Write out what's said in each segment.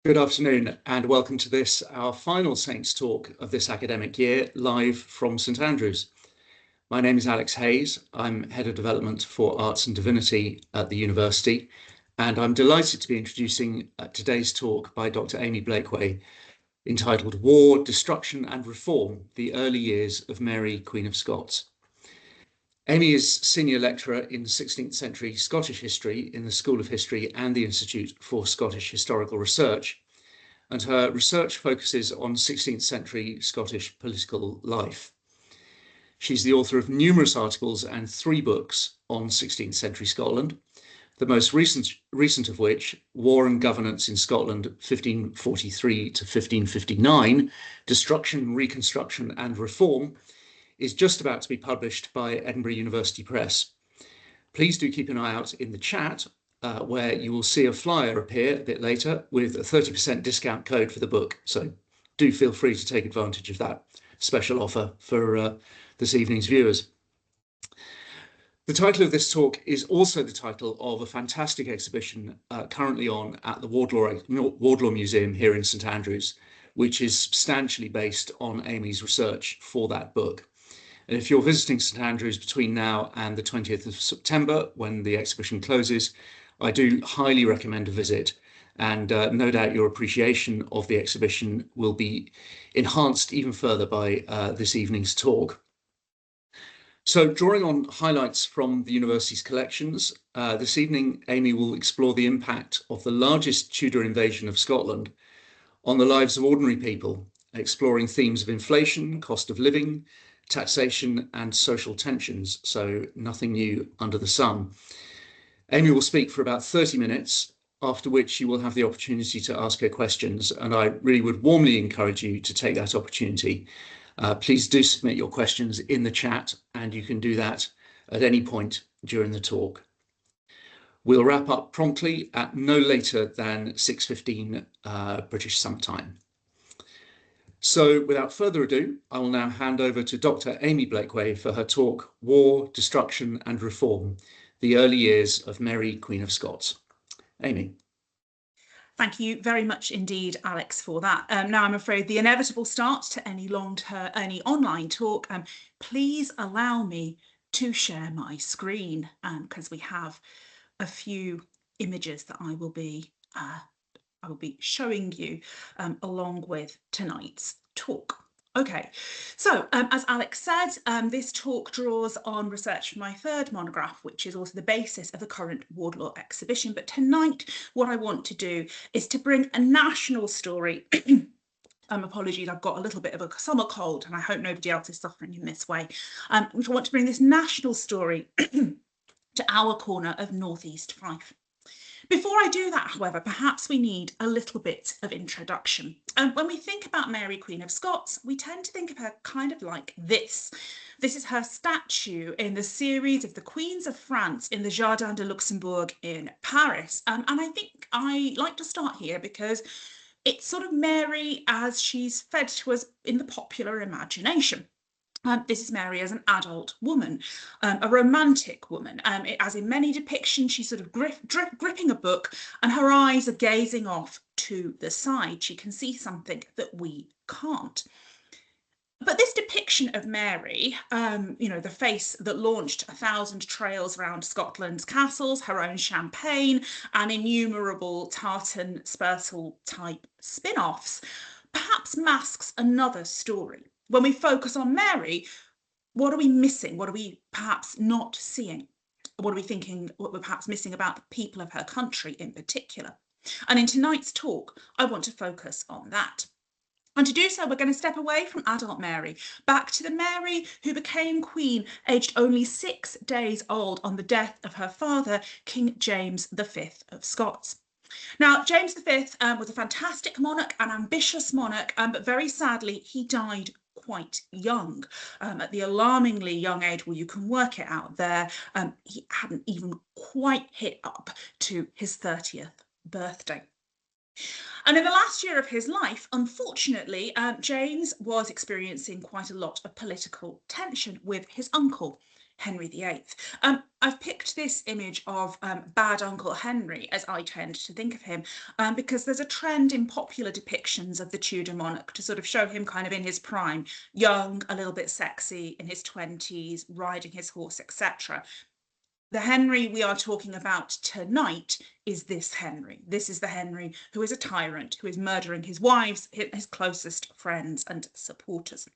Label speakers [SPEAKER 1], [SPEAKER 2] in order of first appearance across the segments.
[SPEAKER 1] Good afternoon and welcome to this, our final Saints talk of this academic year, live from St Andrews. My name is Alex Hayes. I'm Head of Development for Arts and Divinity at the University, and I'm delighted to be introducing today's talk by Dr. Amy Blakeway, entitled War, Destruction and Reform, the Early Years of Mary, Queen of Scots. Amy is Senior Lecturer in 16th-Century Scottish History in the School of History and the Institute for Scottish Historical Research, and her research focuses on 16th-century Scottish political life. She's the author of numerous articles and 3 books on 16th-century Scotland, the most recent of which, War and Governance in Scotland 1543 to 1559, Destruction, Reconstruction and Reform, is just about to be published by Edinburgh University Press. Please do keep an eye out in the chat where you will see a flyer appear a bit later with a 30% discount code for the book. So do feel free to take advantage of that special offer for this evening's viewers. The title of this talk is also the title of a fantastic exhibition currently on at the Wardlaw Museum here in St Andrews, which is substantially based on Amy's research for that book. And if you're visiting St Andrews between now and the 20th of September, when the exhibition closes, I do highly recommend a visit, and no doubt your appreciation of the exhibition will be enhanced even further by this evening's talk. So, drawing on highlights from the university's collections, this evening Amy will explore the impact of the largest Tudor invasion of Scotland on the lives of ordinary people, exploring themes of inflation, cost of living, taxation and social tensions, so nothing new under the sun. Amy will speak for about 30 minutes, after which you will have the opportunity to ask her questions, and I really would warmly encourage you to take that opportunity. Please do submit your questions in the chat, and you can do that at any point during the talk. We'll wrap up promptly at no later than 6:15 British Summer Time. So without further ado, I will now hand over to Dr. Amy Blakeway for her talk, War, Destruction and Reform, the Early Years of Mary, Queen of Scots. Amy.
[SPEAKER 2] Thank you very much indeed, Alex, for that. Now I'm afraid the inevitable start to any online talk. Please allow me to share my screen because we have a few images that I will be showing you along with tonight's talk. Okay, so as Alex said, this talk draws on research from my 3rd monograph, which is also the basis of the current Wardlaw exhibition. But tonight, what I want to do is to bring a national story. Apologies, I've got a little bit of a summer cold, and I hope nobody else is suffering in this way. I want to bring this national story to our corner of North East Fife. Before I do that, however, perhaps we need a little bit of introduction. When we think about Mary, Queen of Scots, we tend to think of her kind of like this. This is her statue in the series of the Queens of France in the Jardin de Luxembourg in Paris. And I think I like to start here because it's sort of Mary as she's fed to us in the popular imagination. This is Mary as an adult woman, a romantic woman. As in many depictions, she's sort of gripping a book and her eyes are gazing off to the side. She can see something that we can't. But this depiction of Mary, the face that launched 1,000 trails around Scotland's castles, her own champagne, and innumerable tartan Spurtle type spin-offs, perhaps masks another story. When we focus on Mary, what are we missing? What are we perhaps not seeing? What are we thinking, what we're perhaps missing about the people of her country in particular? And in tonight's talk, I want to focus on that. And to do so, we're going to step away from adult Mary, back to the Mary who became queen aged only 6 days old on the death of her father, King James V of Scots. Now, James V was a fantastic monarch, an ambitious monarch, but very sadly, he died quite young, at the alarmingly young age, well, you can work it out there, he hadn't even quite hit up to his 30th birthday. And in the last year of his life, unfortunately, James was experiencing quite a lot of political tension with his uncle, Henry VIII. I've picked this image of bad Uncle Henry, as I tend to think of him, because there's a trend in popular depictions of the Tudor monarch to sort of show him kind of in his prime, young, a little bit sexy, in his 20s, riding his horse, etc. The Henry we are talking about tonight is this Henry. This is the Henry who is a tyrant, who is murdering his wives, his closest friends and supporters.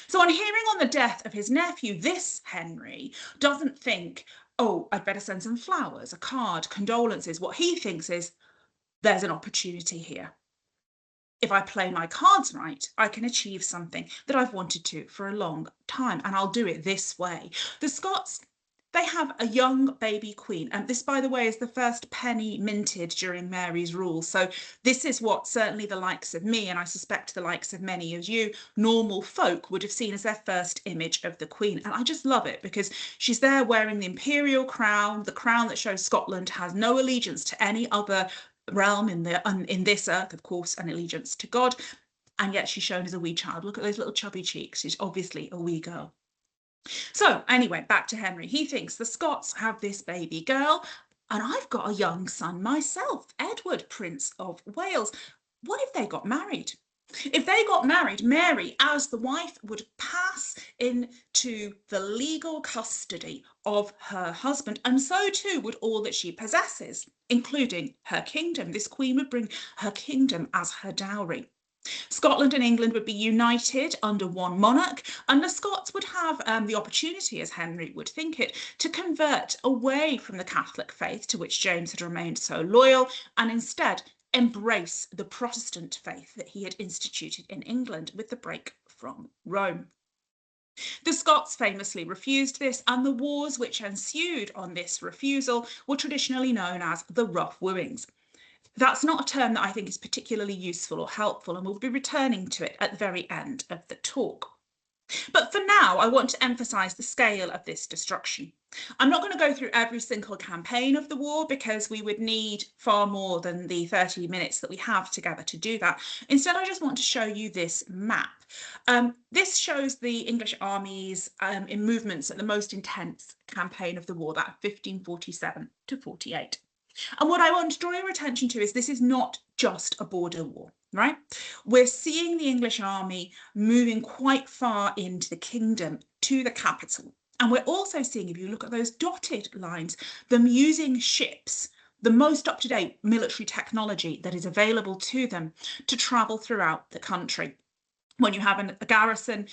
[SPEAKER 2] So on hearing on the death of his nephew, this Henry doesn't think, oh, I'd better send some flowers, a card, condolences. What he thinks is, there's an opportunity here. If I play my cards right, I can achieve something that I've wanted to for a long time, and I'll do it this way. The Scots, they have a young baby queen, and this, by the way, is the first penny minted during Mary's rule. So this is what certainly the likes of me, and I suspect the likes of many of you normal folk, would have seen as their first image of the queen. And I just love it because she's there wearing the imperial crown, the crown that shows Scotland has no allegiance to any other realm in this earth, of course, an allegiance to God, and yet she's shown as a wee child. Look at those little chubby cheeks. She's obviously a wee girl. So anyway, back to Henry. He thinks the Scots have this baby girl, and I've got a young son myself, Edward, Prince of Wales. What if they got married? If they got married, Mary, as the wife, would pass into the legal custody of her husband, and so too would all that she possesses, including her kingdom. This queen would bring her kingdom as her dowry. Scotland and England would be united under one monarch, and the Scots would have the opportunity, as Henry would think it, to convert away from the Catholic faith to which James had remained so loyal, and instead embrace the Protestant faith that he had instituted in England with the break from Rome. The Scots famously refused this, and the wars which ensued on this refusal were traditionally known as the Rough Wooings. That's not a term that I think is particularly useful or helpful, and we'll be returning to it at the very end of the talk. But for now, I want to emphasise the scale of this destruction. I'm not going to go through every single campaign of the war because we would need far more than the 30 minutes that we have together to do that. Instead, I just want to show you this map. This shows the English armies in movements at the most intense campaign of the war, that 1547 to 48. And what I want to draw your attention to is this is not just a border war, right? We're seeing the English army moving quite far into the kingdom, to the capital. And we're also seeing, if you look at those dotted lines, them using ships, the most up-to-date military technology that is available to them, to travel throughout the country. When you have a garrison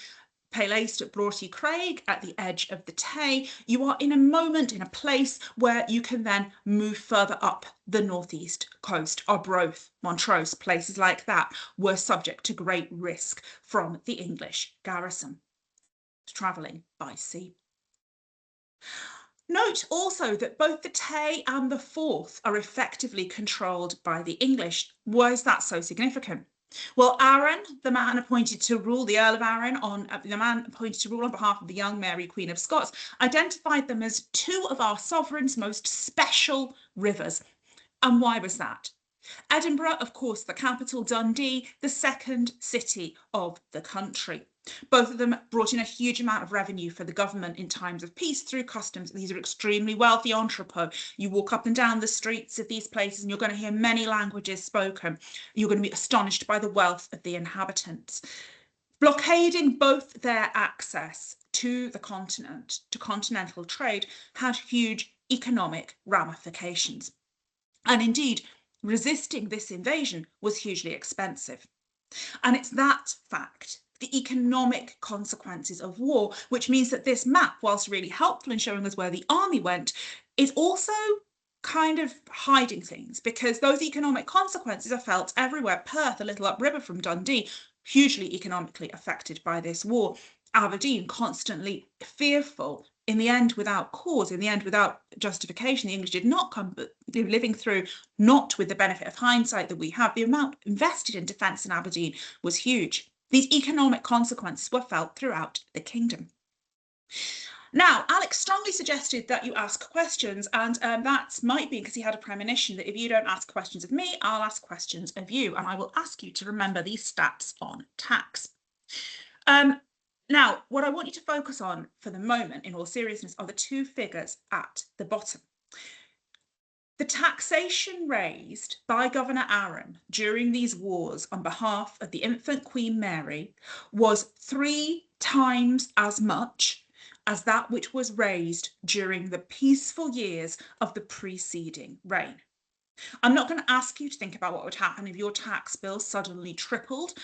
[SPEAKER 2] placed at Crail at the edge of the Tay, you are in a moment, in a place where you can then move further up the northeast coast. Arbroath, Montrose, places like that were subject to great risk from the English garrison travelling by sea. Note also that both the Tay and the Forth are effectively controlled by the English. Why is that so significant? Well, Arran, the man appointed to rule, the Earl of Arran, the man appointed to rule on behalf of the young Mary, Queen of Scots, identified them as two of our sovereign's most special rivers. And why was that? Edinburgh, of course, the capital, Dundee, the second city of the country. Both of them brought in a huge amount of revenue for the government in times of peace through customs. These are extremely wealthy entrepôts. You walk up and down the streets of these places and you're going to hear many languages spoken. You're going to be astonished by the wealth of the inhabitants. Blockading both their access to the continent, to continental trade, had huge economic ramifications. And indeed, resisting this invasion was hugely expensive. And it's that fact, the economic consequences of war, which means that this map, whilst really helpful in showing us where the army went, is also kind of hiding things, because those economic consequences are felt everywhere. Perth, a little upriver from Dundee, hugely economically affected by this war. Aberdeen, constantly fearful, in the end without cause, in the end without justification. The English did not come, but living through, not with the benefit of hindsight that we have. The amount invested in defence in Aberdeen was huge. These economic consequences were felt throughout the kingdom. Now, Alex strongly suggested that you ask questions, and that might be because he had a premonition that if you don't ask questions of me, I'll ask questions of you, and I will ask you to remember these stats on tax. Now, what I want you to focus on for the moment, in all seriousness, are the two figures at the bottom. The taxation raised by Governor Arran during these wars on behalf of the infant Queen Mary was 3 times as much as that which was raised during the peaceful years of the preceding reign. I'm not going to ask you to think about what would happen if your tax bill suddenly tripled,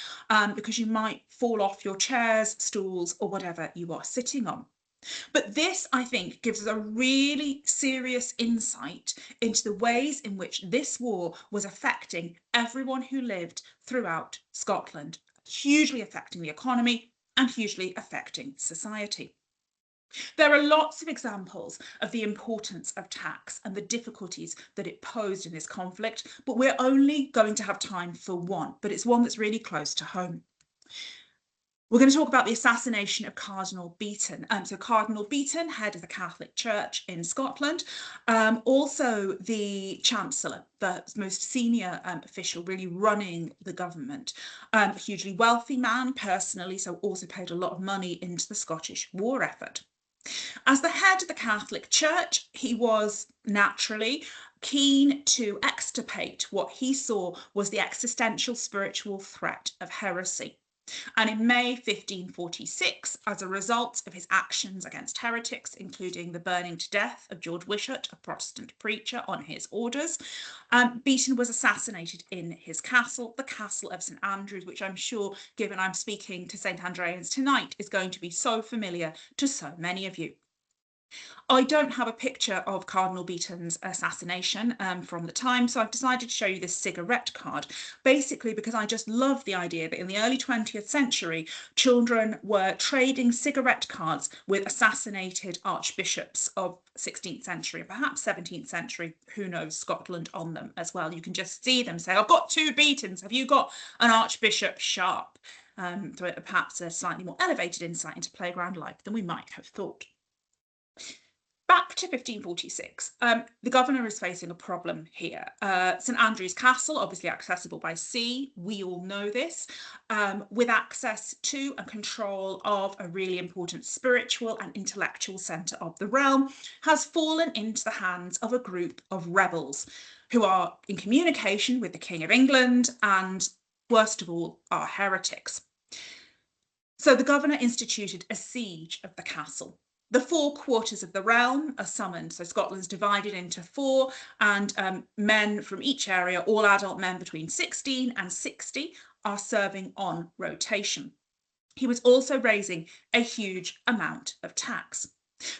[SPEAKER 2] because you might fall off your chairs, stools, or whatever you are sitting on. But this, I think, gives us a really serious insight into the ways in which this war was affecting everyone who lived throughout Scotland, hugely affecting the economy and hugely affecting society. There are lots of examples of the importance of tax and the difficulties that it posed in this conflict, but we're only going to have time for one, but it's one that's really close to home. We're going to talk about the assassination of Cardinal Beaton. So Cardinal Beaton, head of the Catholic Church in Scotland, also the Chancellor, the most senior official really running the government, a hugely wealthy man personally, so also paid a lot of money into the Scottish war effort. As the head of the Catholic Church, he was naturally keen to extirpate what he saw was the existential spiritual threat of heresy. And in May 1546, as a result of his actions against heretics, including the burning to death of George Wishart, a Protestant preacher, on his orders, Beaton was assassinated in his castle, the Castle of St Andrews, which I'm sure, given I'm speaking to St Andreans tonight, is going to be so familiar to so many of you. I don't have a picture of Cardinal Beaton's assassination from the time, so I've decided to show you this cigarette card, basically because I just love the idea that in the early 20th century, children were trading cigarette cards with assassinated archbishops of 16th century, perhaps 17th century, who knows, Scotland on them as well. You can just see them say, I've got 2 Beatons, have you got an Archbishop Sharp? So perhaps a slightly more elevated insight into playground life than we might have thought. Back to 1546, the governor is facing a problem here. St Andrews Castle, obviously accessible by sea, we all know this, with access to and control of a really important spiritual and intellectual centre of the realm, has fallen into the hands of a group of rebels who are in communication with the King of England and, worst of all, are heretics. So the governor instituted a siege of the castle. The 4 quarters of the realm are summoned. So Scotland's divided into 4, and men from each area, all adult men between 16 and 60, are serving on rotation. He was also raising a huge amount of tax.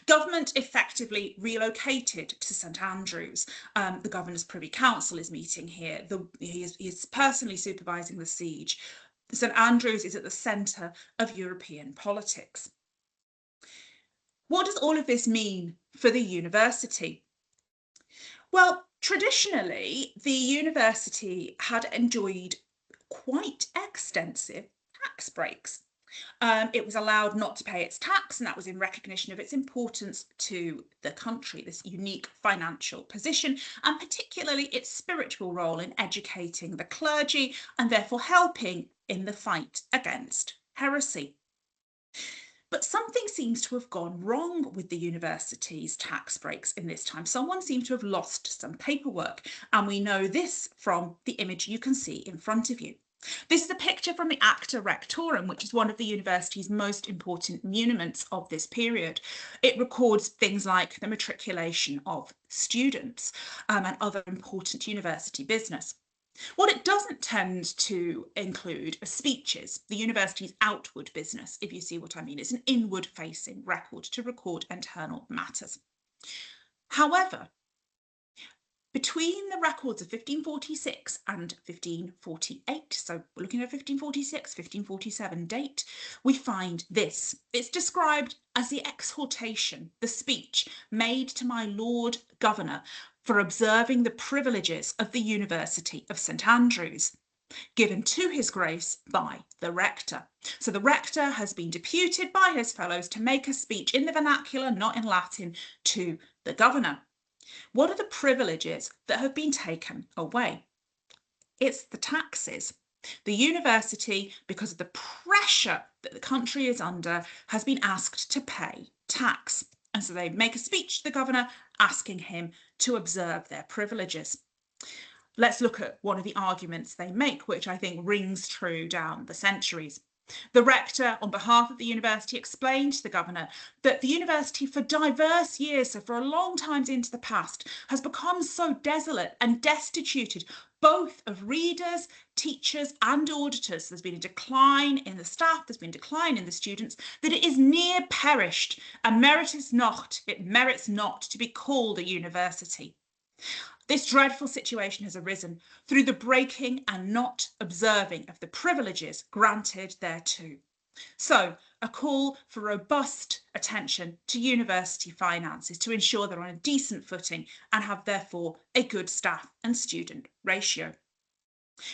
[SPEAKER 2] Government effectively relocated to St Andrews. The Governor's Privy Council is meeting here. He is personally supervising the siege. St Andrews is at the centre of European politics. What does all of this mean for the university? Well, traditionally, the university had enjoyed quite extensive tax breaks. It was allowed not to pay its tax, and that was in recognition of its importance to the country, this unique financial position, and particularly its spiritual role in educating the clergy and therefore helping in the fight against heresy. But something seems to have gone wrong with the university's tax breaks in this time. Someone seems to have lost some paperwork, and we know this from the image you can see in front of you. This is a picture from the Acta Rectorum, which is one of the university's most important monuments of this period. It records things like the matriculation of students and other important university business. What it doesn't tend to include are speeches, the university's outward business, if you see what I mean. It's an inward-facing record to record internal matters. However, between the records of 1546 and 1548, so we're looking at 1546, 1547 date, we find this. It's described as the exhortation, the speech made to my Lord Governor for observing the privileges of the University of St Andrews, given to his grace by the rector. So the rector has been deputed by his fellows to make a speech in the vernacular, not in Latin, to the governor. What are the privileges that have been taken away? It's the taxes. The university, because of the pressure that the country is under has been asked to pay tax. And so they make a speech to the governor asking him to observe their privileges. Let's look at one of the arguments they make, which I think rings true down the centuries. The rector, on behalf of the university, explained to the governor that the university for diverse years, so for a long time into the past, has become so desolate and destituted both of readers, teachers and auditors. There's been a decline in the staff, there's been a decline in the students, that it is near perished and merits not to be called a university. This dreadful situation has arisen through the breaking and not observing of the privileges granted thereto. So, a call for robust attention to university finances to ensure they're on a decent footing and have therefore a good staff and student ratio.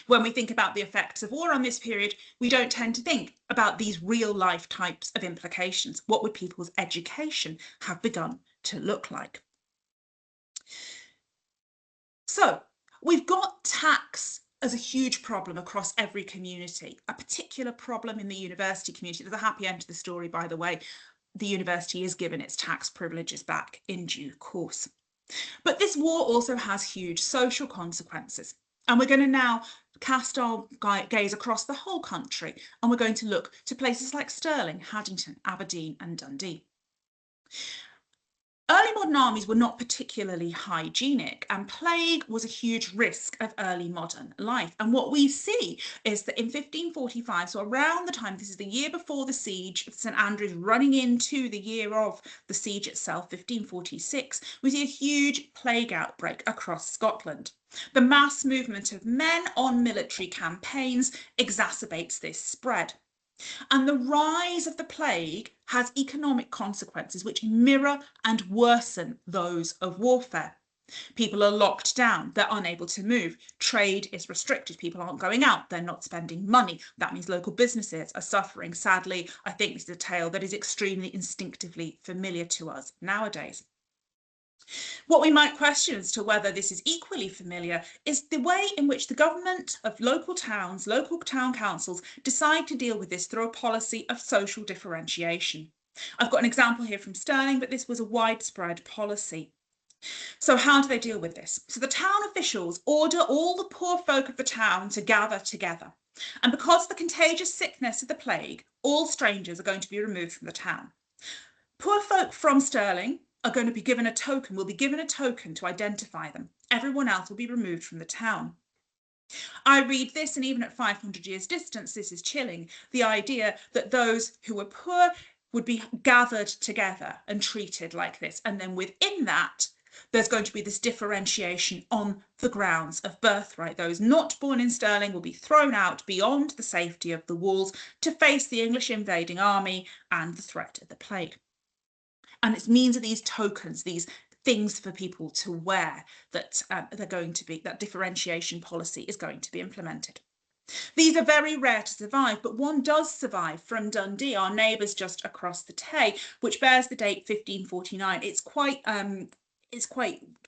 [SPEAKER 2] When we think about the effects of war on this period, we don't tend to think about these real life types of implications. What would people's education have begun to look like? So we've got tax as a huge problem across every community, a particular problem in the university community. There's a happy end to the story, by the way. The university is given its tax privileges back in due course. But this war also has huge social consequences. And we're going to now cast our gaze across the whole country, and we're going to look to places like Stirling, Haddington, Aberdeen and Dundee. Early modern armies were not particularly hygienic, and plague was a huge risk of early modern life. And what we see is that in 1545, so around the time, this is the year before the siege of St Andrews, running into the year of the siege itself, 1546, we see a huge plague outbreak across Scotland. The mass movement of men on military campaigns exacerbates this spread. And the rise of the plague has economic consequences which mirror and worsen those of warfare. People are locked down, they're unable to move, trade is restricted, people aren't going out, they're not spending money. That means local businesses are suffering. Sadly, I think this is a tale that is extremely instinctively familiar to us nowadays. What we might question as to whether this is equally familiar is the way in which the government of local towns, local town councils, decide to deal with this through a policy of social differentiation. I've got an example here from Stirling, but this was a widespread policy. So how do they deal with this? So the town officials order all the poor folk of the town to gather together. And because of the contagious sickness of the plague, all strangers are going to be removed from the town. Poor folk from Stirling are going to be given a token, will be given a token to identify them. Everyone else will be removed from the town. I read this, and even at 500 years distance, this is chilling. The idea that those who were poor would be gathered together and treated like this. And then within that, there's going to be this differentiation on the grounds of birthright. Those not born in Stirling will be thrown out beyond the safety of the walls to face the English invading army and the threat of the plague. And it means that these tokens, these things for people to wear, that they're going to be, that differentiation policy is going to be implemented. These are very rare to survive, but one does survive from Dundee, our neighbours just across the Tay, which bears the date 1549. It's quite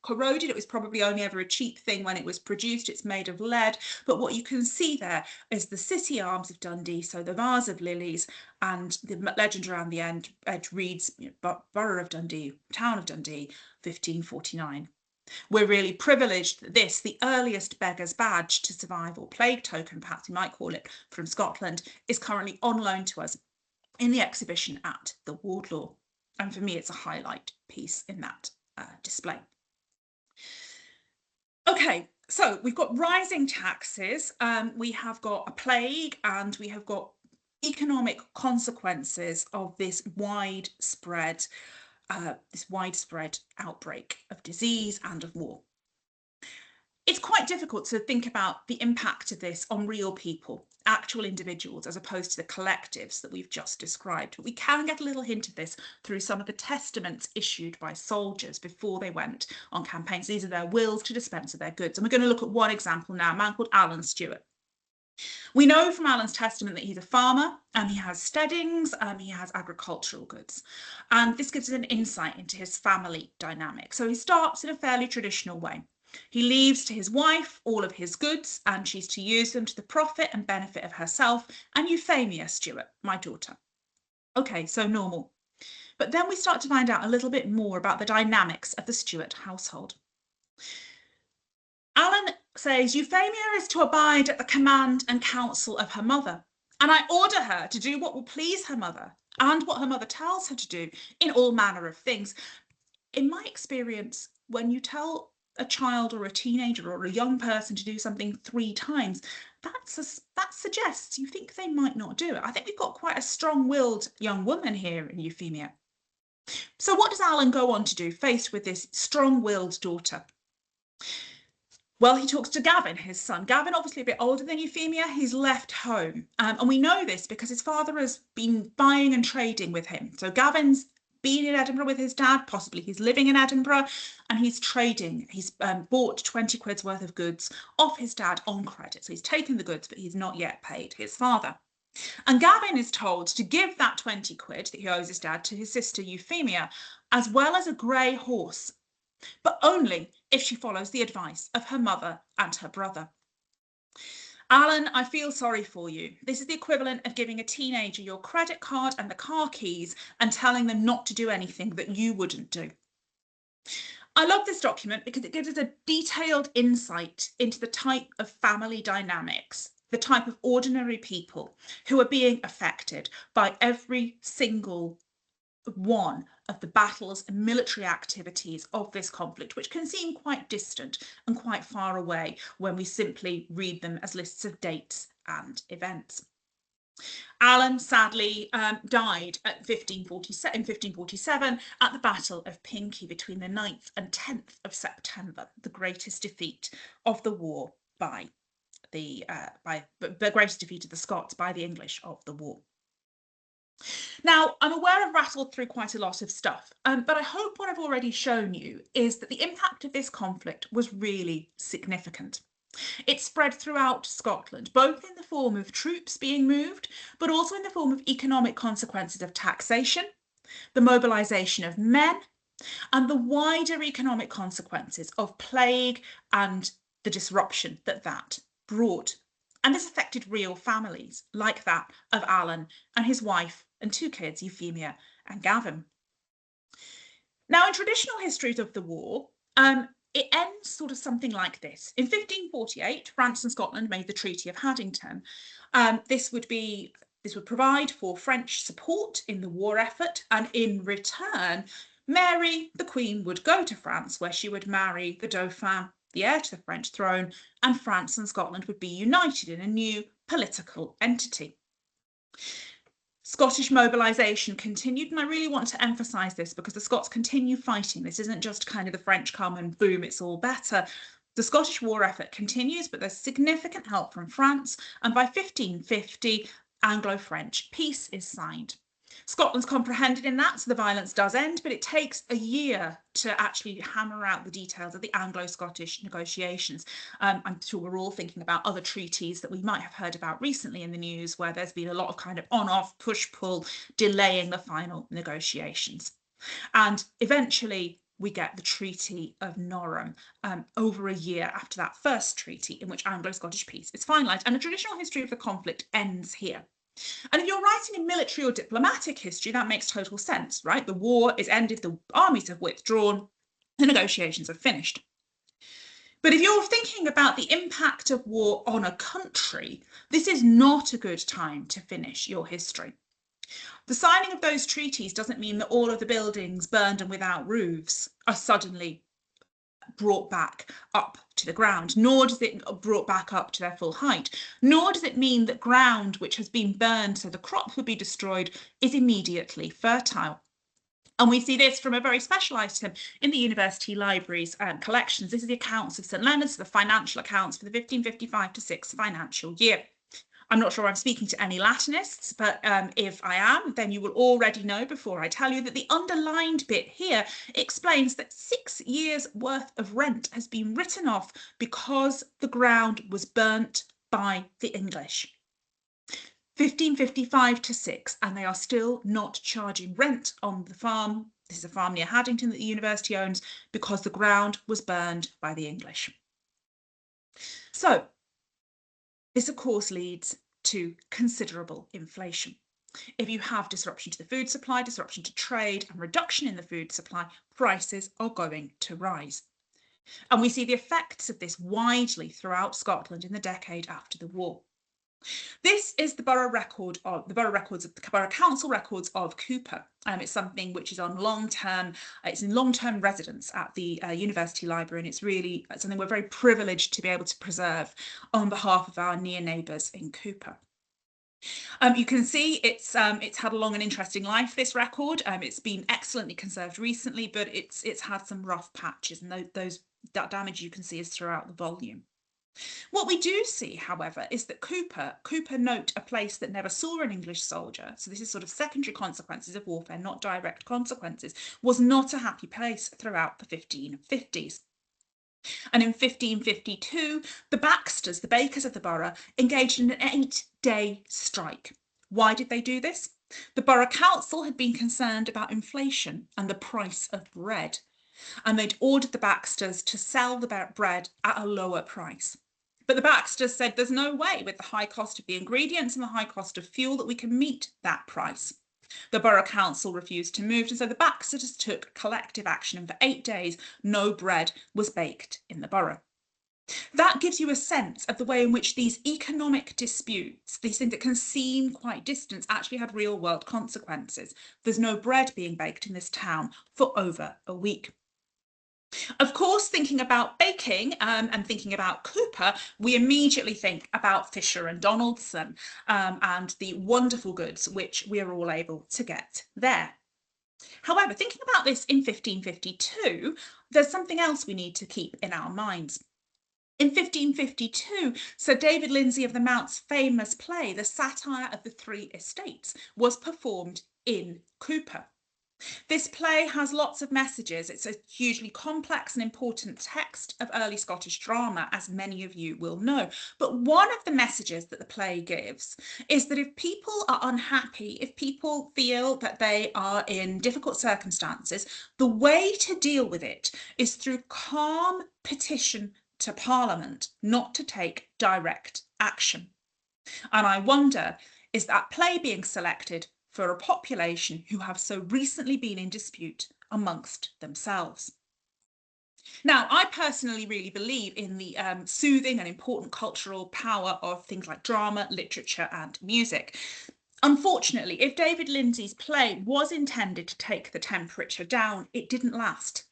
[SPEAKER 2] corroded. It was probably only ever a cheap thing when it was produced. It's made of lead, but what you can see there is the city arms of Dundee, so the vase of lilies, and the legend around the edge reads, Borough of Dundee, Town of Dundee, 1549. We're really privileged that this, the earliest beggar's badge to survive, or plague token perhaps we might call it, from Scotland, is currently on loan to us in the exhibition at the Wardlaw. And for me, it's a highlight piece in that display. Okay, so we've got rising taxes, we have got a plague, and we have got economic consequences of this widespread outbreak of disease and of war. It's quite difficult to think about the impact of this on real people, actual individuals, as opposed to the collectives that we've just described. But we can get a little hint of this through some of the testaments issued by soldiers before they went on campaigns. These are their wills to dispense of their goods. And we're going to look at one example now, a man called Alan Stewart. We know from Alan's testament that he's a farmer, and he has steadings, he has agricultural goods. And this gives us an insight into his family dynamic. So he starts in a fairly traditional way. He leaves to his wife all of his goods, and she's to use them to the profit and benefit of herself and Euphemia Stuart, my daughter. Okay, so normal. But then we start to find out a little bit more about the dynamics of the Stuart household. Alan says Euphemia is to abide at the command and counsel of her mother, and I order her to do what will please her mother and what her mother tells her to do in all manner of things. In my experience, when you tell a child or a teenager or a young person to do something 3 times, that suggests you think they might not do it. I think we've got quite a strong-willed young woman here in Euphemia. So what does Alan go on to do faced with this strong-willed daughter? Well, he talks to Gavin, his son. Gavin, obviously a bit older than Euphemia, he's left home. And we know this because his father has been buying and trading with him. So Gavin's been in Edinburgh with his dad, possibly he's living in Edinburgh, and he's trading. He's bought 20 quid's worth of goods off his dad on credit. So he's taken the goods, but he's not yet paid his father. And Gavin is told to give that 20 quid that he owes his dad to his sister Euphemia, as well as a grey horse, but only if she follows the advice of her mother and her brother. Alan, I feel sorry for you. This is the equivalent of giving a teenager your credit card and the car keys and telling them not to do anything that you wouldn't do. I love this document because it gives us a detailed insight into the type of family dynamics, the type of ordinary people who are being affected by every single one of the battles and military activities of this conflict, which can seem quite distant and quite far away when we simply read them as lists of dates and events. Alan sadly died in 1547 at the Battle of Pinkie between the 9th and 10th of September, the greatest defeat of the war by the greatest defeat of the Scots by the English of the war. Now, I'm aware I've rattled through quite a lot of stuff, but I hope what I've already shown you is that the impact of this conflict was really significant. It spread throughout Scotland, both in the form of troops being moved, but also in the form of economic consequences of taxation, the mobilisation of men, and the wider economic consequences of plague and the disruption that brought. And this affected real families, like that of Alan and his wife and 2 kids, Euphemia and Gavin. Now, in traditional histories of the war, it ends sort of something like this. In 1548, France and Scotland made the Treaty of Haddington. This would provide for French support in the war effort, and in return, Mary, the Queen, would go to France, where she would marry the Dauphin, the heir to the French throne, and France and Scotland would be united in a new political entity. Scottish mobilisation continued, and I really want to emphasise this because the Scots continue fighting. This isn't just kind of the French come and boom, it's all better. The Scottish war effort continues, but there's significant help from France, and by 1550, Anglo-French peace is signed. Scotland's comprehended in that, so the violence does end, but it takes a year to actually hammer out the details of the Anglo-Scottish negotiations. I'm sure we're all thinking about other treaties that we might have heard about recently in the news, where there's been a lot of kind of on-off, push-pull, delaying the final negotiations. And eventually, we get the Treaty of Norham over a year after that first treaty in which Anglo-Scottish peace is finalised, and the traditional history of the conflict ends here. And if you're writing in military or diplomatic history, that makes total sense, right? The war is ended, the armies have withdrawn, the negotiations are finished. But if you're thinking about the impact of war on a country, this is not a good time to finish your history. The signing of those treaties doesn't mean that all of the buildings burned and without roofs are suddenly brought back up to the ground, nor does it brought back up to their full height, nor does it mean that ground which has been burned so the crops would be destroyed is immediately fertile. And we see this from a very special item in the university libraries and collections. This is the accounts of St Leonard's, the financial accounts for the 1555-6 financial year. I'm not sure I'm speaking to any Latinists, but if I am, then you will already know before I tell you that the underlined bit here explains that 6 years' worth of rent has been written off because the ground was burnt by the English. 1555-6, and they are still not charging rent on the farm This is a farm near Haddington that the university owns because the ground was burned by the English. So this, of course, leads to considerable inflation. If you have disruption to the food supply, disruption to trade, and reduction in the food supply, prices are going to rise. And we see the effects of this widely throughout Scotland in the decade after the war. This is the borough record of the borough council records of Cupar. It's something which is on it's in long-term residence at the university library, and it's really something we're very privileged to be able to preserve on behalf of our near neighbours in Cupar. You can see it's had a long and interesting life, this record. It's been excellently conserved recently, but it's had some rough patches, and that damage you can see is throughout the volume. What we do see, however, is that Cupar note a place that never saw an English soldier, so this is sort of secondary consequences of warfare, not direct consequences, was not a happy place throughout the 1550s. And in 1552, the Baxters, the bakers of the borough, engaged in an 8-day strike. Why did they do this? The borough council had been concerned about inflation and the price of bread, and they'd ordered the Baxters to sell the bread at a lower price. But the Baxters said there's no way, with the high cost of the ingredients and the high cost of fuel, that we can meet that price. The borough council refused to move, and so the Baxters took collective action, and for 8 days no bread was baked in the borough. That gives you a sense of the way in which these economic disputes, these things that can seem quite distant, actually had real world consequences. There's no bread being baked in this town for over a week. Of course, thinking about baking and thinking about Cupar, we immediately think about Fisher and Donaldson and the wonderful goods which we are all able to get there. However, thinking about this in 1552, there's something else we need to keep in our minds. In 1552, Sir David Lindsay of the Mount's famous play, The Satire of the Three Estates, was performed in Cupar. This play has lots of messages. It's a hugely complex and important text of early Scottish drama, as many of you will know. But one of the messages that the play gives is that if people are unhappy, if people feel that they are in difficult circumstances, the way to deal with it is through calm petition to Parliament, not to take direct action. And I wonder, is that play being selected for a population who have so recently been in dispute amongst themselves? Now, I personally really believe in the soothing and important cultural power of things like drama, literature, and music. Unfortunately, if David Lindsay's play was intended to take the temperature down, it didn't last.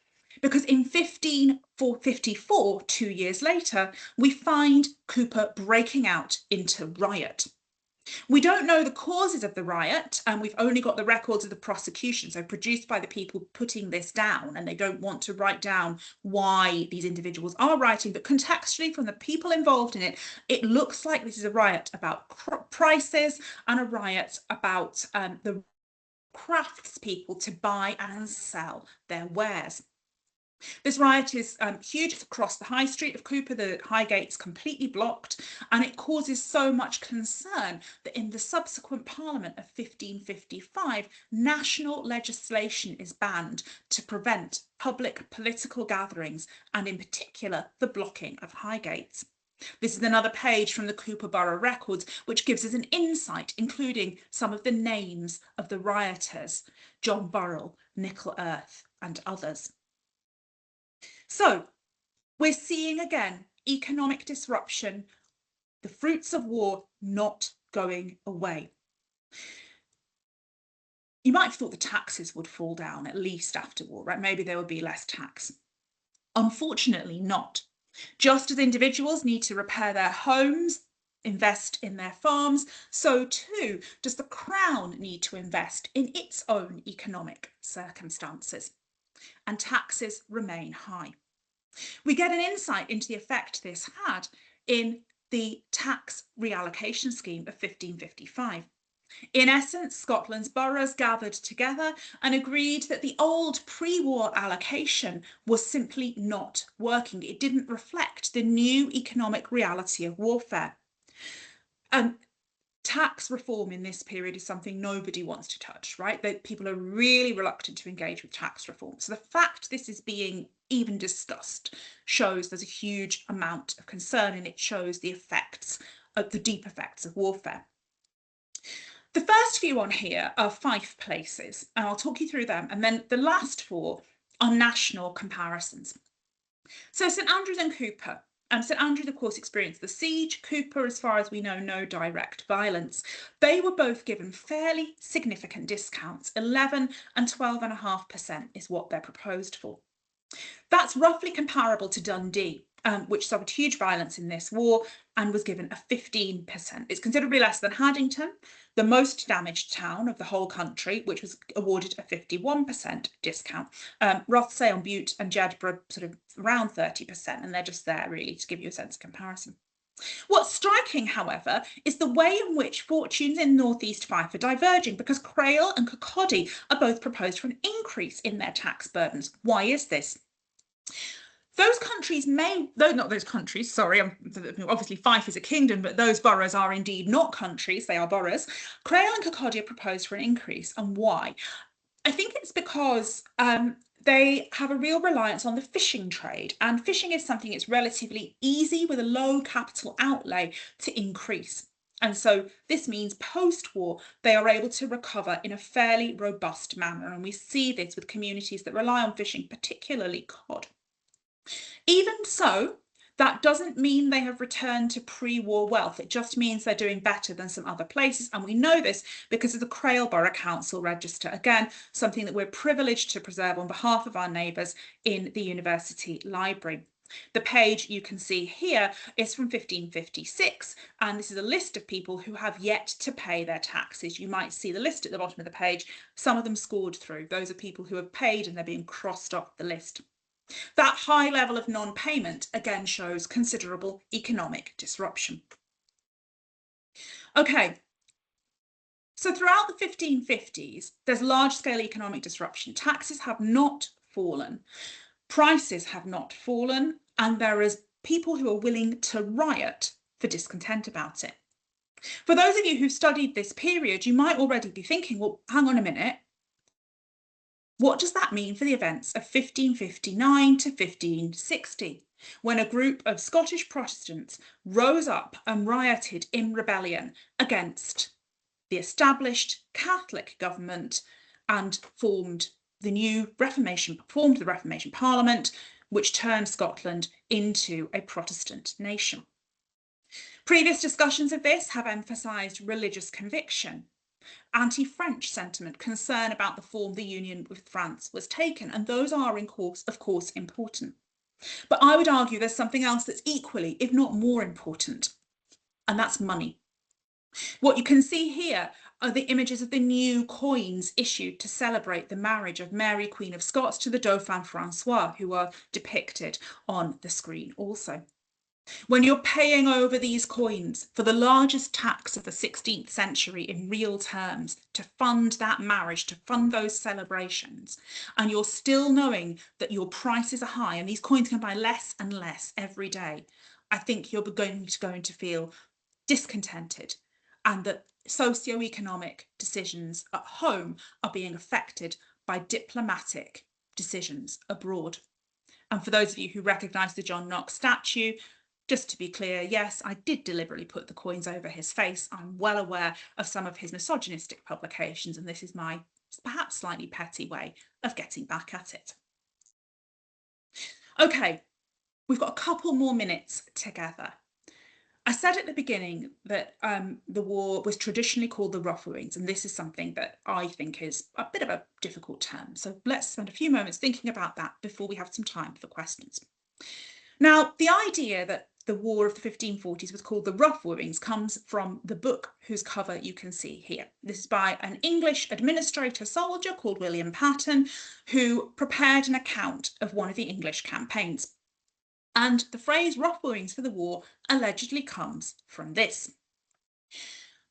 [SPEAKER 2] Because in 1554, 2 years later, we find Cupar breaking out into riot. We don't know the causes of the riot, and we've only got the records of the prosecution, so produced by the people putting this down, and they don't want to write down why these individuals are writing, but contextually from the people involved in it, it looks like this is a riot about prices and a riot about the craftspeople to buy and sell their wares. This riot is huge. It's across the high street of Cupar. The high gate's completely blocked, and it causes so much concern that in the subsequent Parliament of 1555, national legislation is banned to prevent public political gatherings, and in particular, the blocking of high gates. This is another page from the Cupar Borough records, which gives us an insight, including some of the names of the rioters: John Burrell, Nicol Earth, and others. So we're seeing again economic disruption, the fruits of war not going away. You might have thought the taxes would fall down at least after war, right? Maybe there would be less tax. Unfortunately not. Just as individuals need to repair their homes, invest in their farms, so too does the Crown need to invest in its own economic circumstances. And taxes remain high. We get an insight into the effect this had in the tax reallocation scheme of 1555. In essence, Scotland's boroughs gathered together and agreed that the old pre-war allocation was simply not working. It didn't reflect the new economic reality of warfare. tax reform in this period is something nobody wants to touch, right? That people are really reluctant to engage with tax reform. So the fact this is being even discussed shows there's a huge amount of concern, and it shows the effects of the deep effects of warfare. The first few on here are fief places, and I'll talk you through them. And then the last four are national comparisons. So St Andrews and Cupar. St Andrews, of course, experienced the siege. Cupar, as far as we know, no direct violence. They were both given fairly significant discounts. 11 and 12.5% is what they're proposed for. That's roughly comparable to Dundee, which suffered huge violence in this war and was given a 15%. It's considerably less than Haddington, the most damaged town of the whole country, which was awarded a 51% discount. Rothesay-on-Bute and Jedburgh sort of around 30%, and they're just there really to give you a sense of comparison. What's striking, however, is the way in which fortunes in North East Fife are diverging, because Crail and Kirkcaldy are both proposed for an increase in their tax burdens. Why is this? Those countries may, though not those countries, sorry, obviously Fife is a kingdom, but those boroughs are indeed not countries, they are boroughs. Crail and Kirkcaldy are proposed for an increase, and why? I think it's because they have a real reliance on the fishing trade, and fishing is something that's relatively easy with a low capital outlay to increase. And so this means post-war, they are able to recover in a fairly robust manner. And we see this with communities that rely on fishing, particularly cod. Even so, that doesn't mean they have returned to pre-war wealth. It just means they're doing better than some other places. And we know this because of the Crail Borough Council Register. Again, something that we're privileged to preserve on behalf of our neighbours in the University Library. The page you can see here is from 1556, and this is a list of people who have yet to pay their taxes. You might see the list at the bottom of the page. Some of them scored through. Those are people who have paid and they're being crossed off the list. That high level of non-payment again shows considerable economic disruption. Okay, so throughout the 1550s, there's large-scale economic disruption. Taxes have not fallen, prices have not fallen, and there is people who are willing to riot for discontent about it. For those of you who've studied this period, you might already be thinking, well, hang on a minute. What does that mean for the events of 1559 to 1560, when a group of Scottish Protestants rose up and rioted in rebellion against the established Catholic government and formed the Reformation Parliament, which turned Scotland into a Protestant nation? Previous discussions of this have emphasised religious conviction, anti-French sentiment, concern about the form the union with France was taken, and those are, of course, important. But I would argue there's something else that's equally, if not more important, and that's money. What you can see here are the images of the new coins issued to celebrate the marriage of Mary, Queen of Scots, to the Dauphin Francois, who are depicted on the screen also. When you're paying over these coins for the largest tax of the 16th century in real terms to fund that marriage, to fund those celebrations, and you're still knowing that your prices are high and these coins can buy less and less every day, I think you're going to feel discontented, and that socio-economic decisions at home are being affected by diplomatic decisions abroad. And for those of you who recognise the John Knox statue, just to be clear, yes, I did deliberately put the coins over his face. I'm well aware of some of his misogynistic publications, and this is my perhaps slightly petty way of getting back at it. Okay, we've got a couple more minutes together. I said at the beginning that the war was traditionally called the Rough-Wooings, and this is something that I think is a bit of a difficult term. So let's spend a few moments thinking about that before we have some time for questions. Now, the idea that the war of the 1540s was called the Rough-Wooings comes from the book whose cover you can see here. This is by an English administrator soldier called William Patten, who prepared an account of one of the English campaigns. And the phrase Rough-Wooings for the war allegedly comes from this.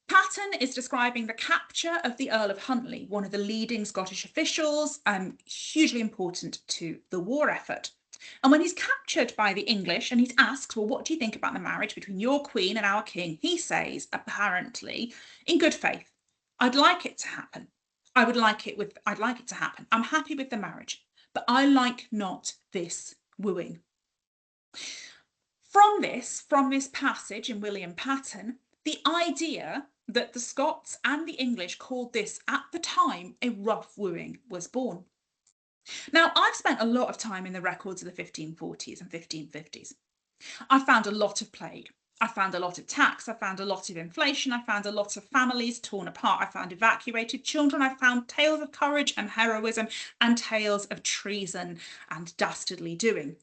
[SPEAKER 2] Patten is describing the capture of the Earl of Huntly, one of the leading Scottish officials, hugely important to the war effort. And when he's captured by the English and he's asked, well, what do you think about the marriage between your queen and our king? He says, apparently, in good faith, I'd like it to happen. I'd like it to happen. I'm happy with the marriage, but I like not this wooing. From this passage in William Patten, the idea that the Scots and the English called this at the time a rough wooing was born. Now, I've spent a lot of time in the records of the 1540s and 1550s. I found a lot of plague. I found a lot of tax. I found a lot of inflation. I found a lot of families torn apart. I found evacuated children. I found tales of courage and heroism and tales of treason and dastardly doing.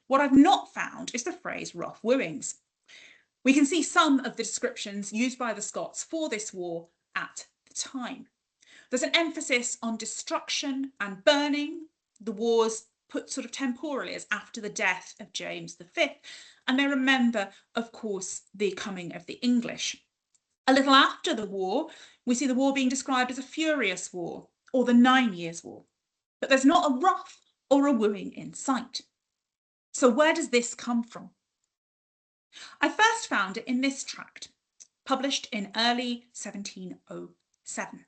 [SPEAKER 2] What I've not found is the phrase rough wooings. We can see some of the descriptions used by the Scots for this war at the time. There's an emphasis on destruction and burning. The war's put sort of temporally as after the death of James V, and they remember, of course, the coming of the English. A little after the war, we see the war being described as a furious war, or the 9 Years' War. But there's not a rough or a wooing in sight. So where does this come from? I first found it in this tract, published in early 1707.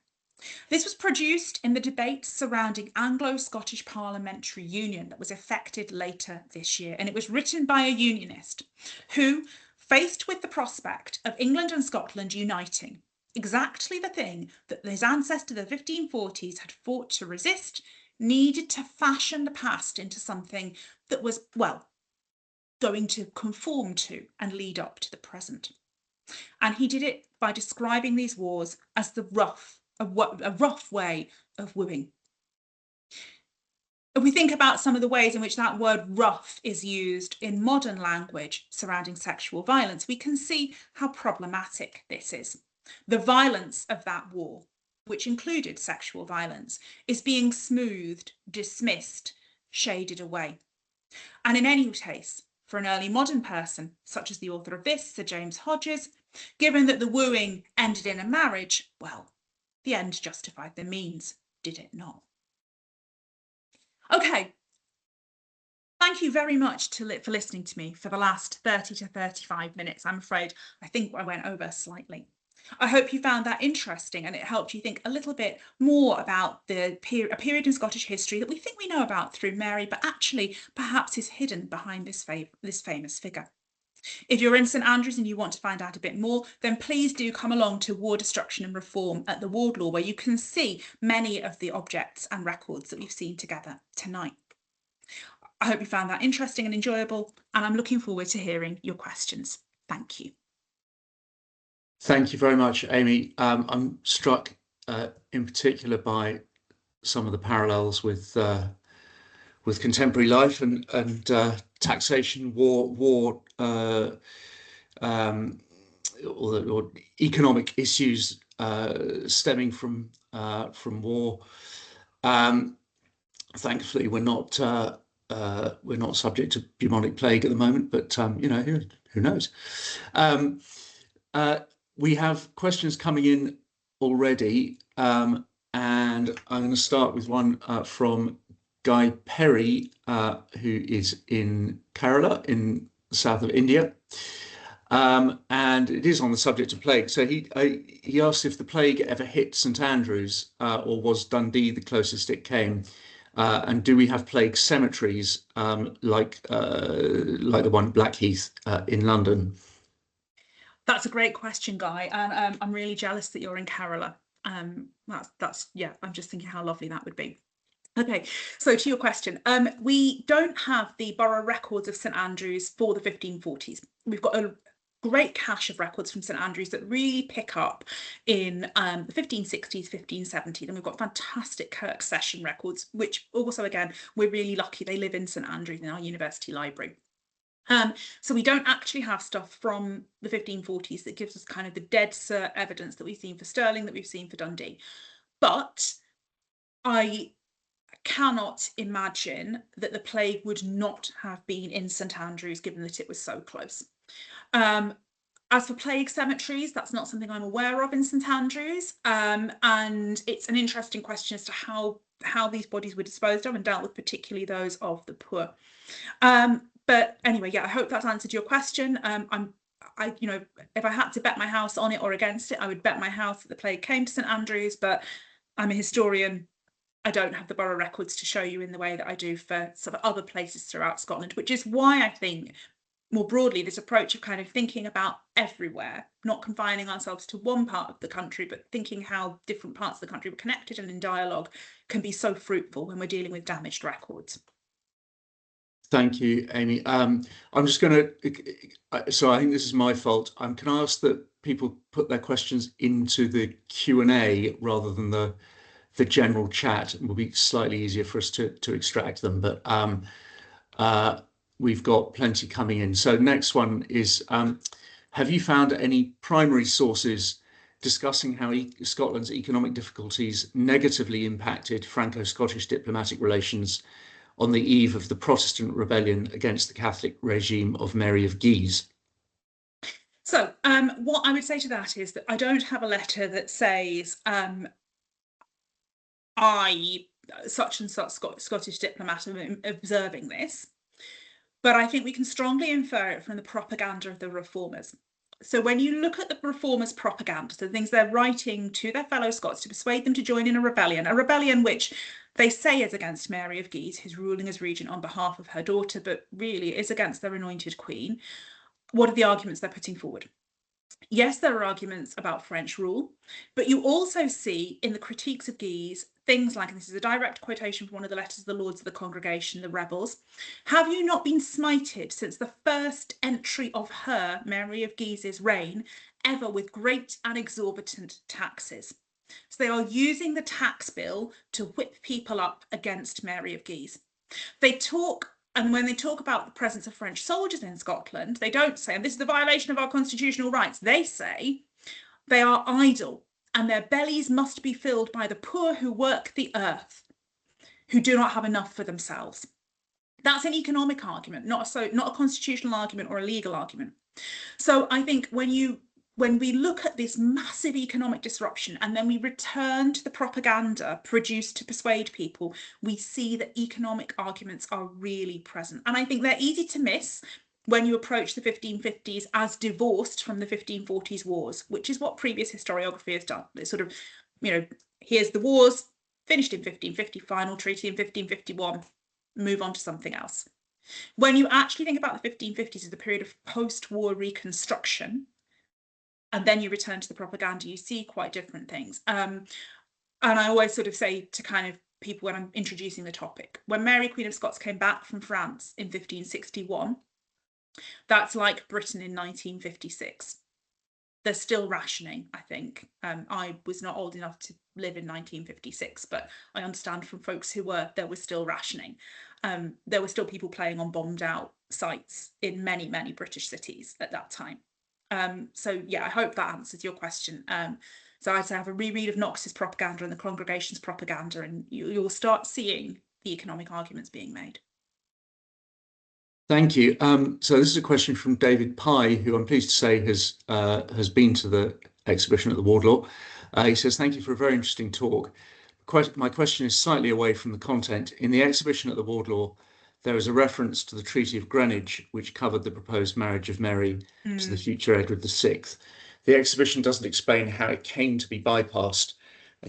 [SPEAKER 2] This was produced in the debates surrounding Anglo-Scottish parliamentary union that was effected later this year, and it was written by a unionist who, faced with the prospect of England and Scotland uniting, exactly the thing that his ancestor the 1540s had fought to resist, needed to fashion the past into something that was, well, going to conform to and lead up to the present. And he did it by describing these wars as a rough way of wooing. If we think about some of the ways in which that word rough is used in modern language surrounding sexual violence, we can see how problematic this is. The violence of that war, which included sexual violence, is being smoothed, dismissed, shaded away. And in any case, for an early modern person, such as the author of this, Sir James Hodges, given that the wooing ended in a marriage, well, the end justified the means, did it not? Okay, thank you very much for listening to me for the last 30 to 35 minutes. I'm afraid I think I went over slightly. I hope you found that interesting and it helped you think a little bit more about a period in Scottish history that we think we know about through Mary, but actually perhaps is hidden behind this famous figure. If you're in St Andrews and you want to find out a bit more, then please do come along to War Destruction and Reform at the Wardlaw, where you can see many of the objects and records that we've seen together tonight. I hope you found that interesting and enjoyable, and I'm looking forward to hearing your questions. Thank you.
[SPEAKER 1] Thank you very much, Amy. I'm struck in particular by some of the parallels with contemporary life and taxation, war, or economic issues stemming from war. Thankfully, we're not subject to bubonic plague at the moment, but you know, who knows? We have questions coming in already, and I'm going to start with one from Guy Perry, who is in Kerala in the south of India, and it is on the subject of plague. So he asked if the plague ever hit St Andrews, or was Dundee the closest it came, and do we have plague cemeteries like the one at Blackheath in London?
[SPEAKER 2] That's a great question, Guy, and I'm really jealous that you're in Kerala. Yeah, I'm just thinking how lovely that would be. Okay, so to your question, we don't have the borough records of St Andrews for the 1540s. We've got a great cache of records from St Andrews that really pick up in the 1560s, 1570s, and we've got fantastic Kirk Session records, which also, again, we're really lucky they live in St Andrews in our university library. So we don't actually have stuff from the 1540s that gives us kind of the dead cert evidence that we've seen for Stirling, that we've seen for Dundee. But I cannot imagine that the plague would not have been in St Andrews, given that it was so close. As for plague cemeteries, that's not something I'm aware of in St Andrews, and it's an interesting question as to how these bodies were disposed of and dealt with, particularly those of the poor. But anyway, yeah, I hope that's answered your question. You know, if I had to bet my house on it or against it, I would bet my house that the plague came to St Andrews, but I'm a historian. I don't have the borough records to show you in the way that I do for sort of other places throughout Scotland, which is why I think more broadly this approach of kind of thinking about everywhere, not confining ourselves to one part of the country, but thinking how different parts of the country were connected and in dialogue can be so fruitful when we're dealing with damaged records.
[SPEAKER 1] Thank you, Amy. I'm just going to, so I think this is my fault. Can I ask that people put their questions into the Q&A rather than the general chat? It will be slightly easier for us to extract them, but we've got plenty coming in. So next one is, have you found any primary sources discussing how Scotland's economic difficulties negatively impacted Franco-Scottish diplomatic relations on the eve of the Protestant rebellion against the Catholic regime of Mary of Guise?
[SPEAKER 2] So what I would say to that is that I don't have a letter that says I, such and such Scottish diplomat, am observing this, but I think we can strongly infer it from the propaganda of the reformers. So when you look at the reformers' propaganda, so the things they're writing to their fellow Scots to persuade them to join in a rebellion which they say is against Mary of Guise, who's ruling as regent on behalf of her daughter, but really is against their anointed queen. What are the arguments they're putting forward? Yes, there are arguments about French rule, but you also see in the critiques of Guise things like, and this is a direct quotation from one of the letters of the Lords of the Congregation, the rebels: have you not been smited since the first entry of her, Mary of Guise's, reign, ever with great and exorbitant taxes? So they are using the tax bill to whip people up against Mary of Guise. They talk, and when they talk about the presence of French soldiers in Scotland, they don't say, and this is the violation of our constitutional rights, they say they are idle and their bellies must be filled by the poor who work the earth, who do not have enough for themselves. That's an economic argument, not a constitutional argument or a legal argument. So I think when we look at this massive economic disruption and then we return to the propaganda produced to persuade people, we see that economic arguments are really present. And I think they're easy to miss when you approach the 1550s as divorced from the 1540s wars, which is what previous historiography has done. It's sort of, you know, here's the wars, finished in 1550, final treaty in 1551, move on to something else. When you actually think about the 1550s as the period of post-war reconstruction, and then you return to the propaganda, you see quite different things. And I always sort of say to kind of people when I'm introducing the topic, when Mary, Queen of Scots, came back from France in 1561, that's like Britain in 1956. They're still rationing, I think. I was not old enough to live in 1956, but I understand from folks who were, there was still rationing. There were still people playing on bombed out sites in many, many British cities at that time. So yeah, I hope that answers your question. So I'd say have a reread of Knox's propaganda and the congregation's propaganda, and you'll start seeing the economic arguments being made.
[SPEAKER 1] Thank you. So this is a question from David Pye, who I'm pleased to say has been to the exhibition at the Wardlaw. He says, thank you for a very interesting talk. My question is slightly away from the content. In the exhibition at the Wardlaw, there is a reference to the Treaty of Greenwich, which covered the proposed marriage of Mary to the future Edward VI. The exhibition doesn't explain how it came to be bypassed.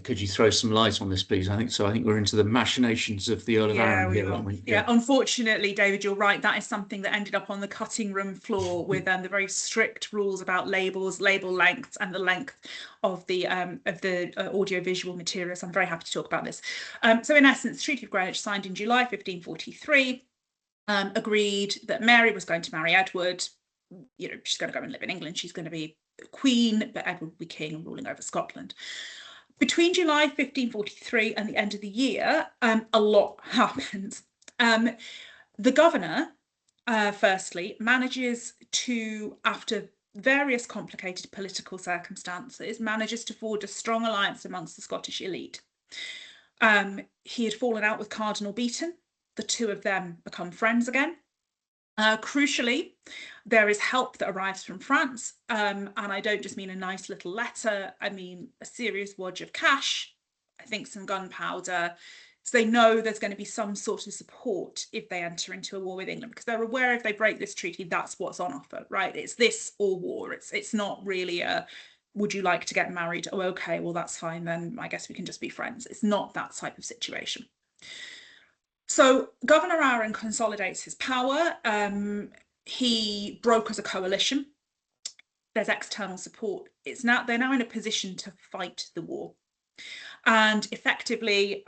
[SPEAKER 1] Could you throw some light on this, please? I think we're into the machinations of the Earl of Arran here, aren't we?
[SPEAKER 2] Yeah, unfortunately, David, you're right. That is something that ended up on the cutting room floor with the very strict rules about labels, label lengths, and the length of the audiovisual materials. I'm very happy to talk about this. So in essence, the Treaty of Greenwich, signed in July 1543, agreed that Mary was going to marry Edward. You know, she's going to go and live in England. She's going to be queen, but Edward would be king and ruling over Scotland. Between July 1543 and the end of the year, a lot happens. The governor, firstly, manages to, after various complicated political circumstances, manages to forge a strong alliance amongst the Scottish elite. He had fallen out with Cardinal Beaton. The two of them become friends again. Crucially, there is help that arrives from France, and I don't just mean a nice little letter, I mean a serious wodge of cash, I think some gunpowder. So they know there's going to be some sort of support if they enter into a war with England, because they're aware if they break this treaty, that's what's on offer, right? It's this or war. It's not really a, would you like to get married? Oh, okay, well, that's fine, then I guess we can just be friends. It's not that type of situation. So Governor Arran consolidates his power. He brokers a coalition. There's external support. They're now in a position to fight the war. And effectively,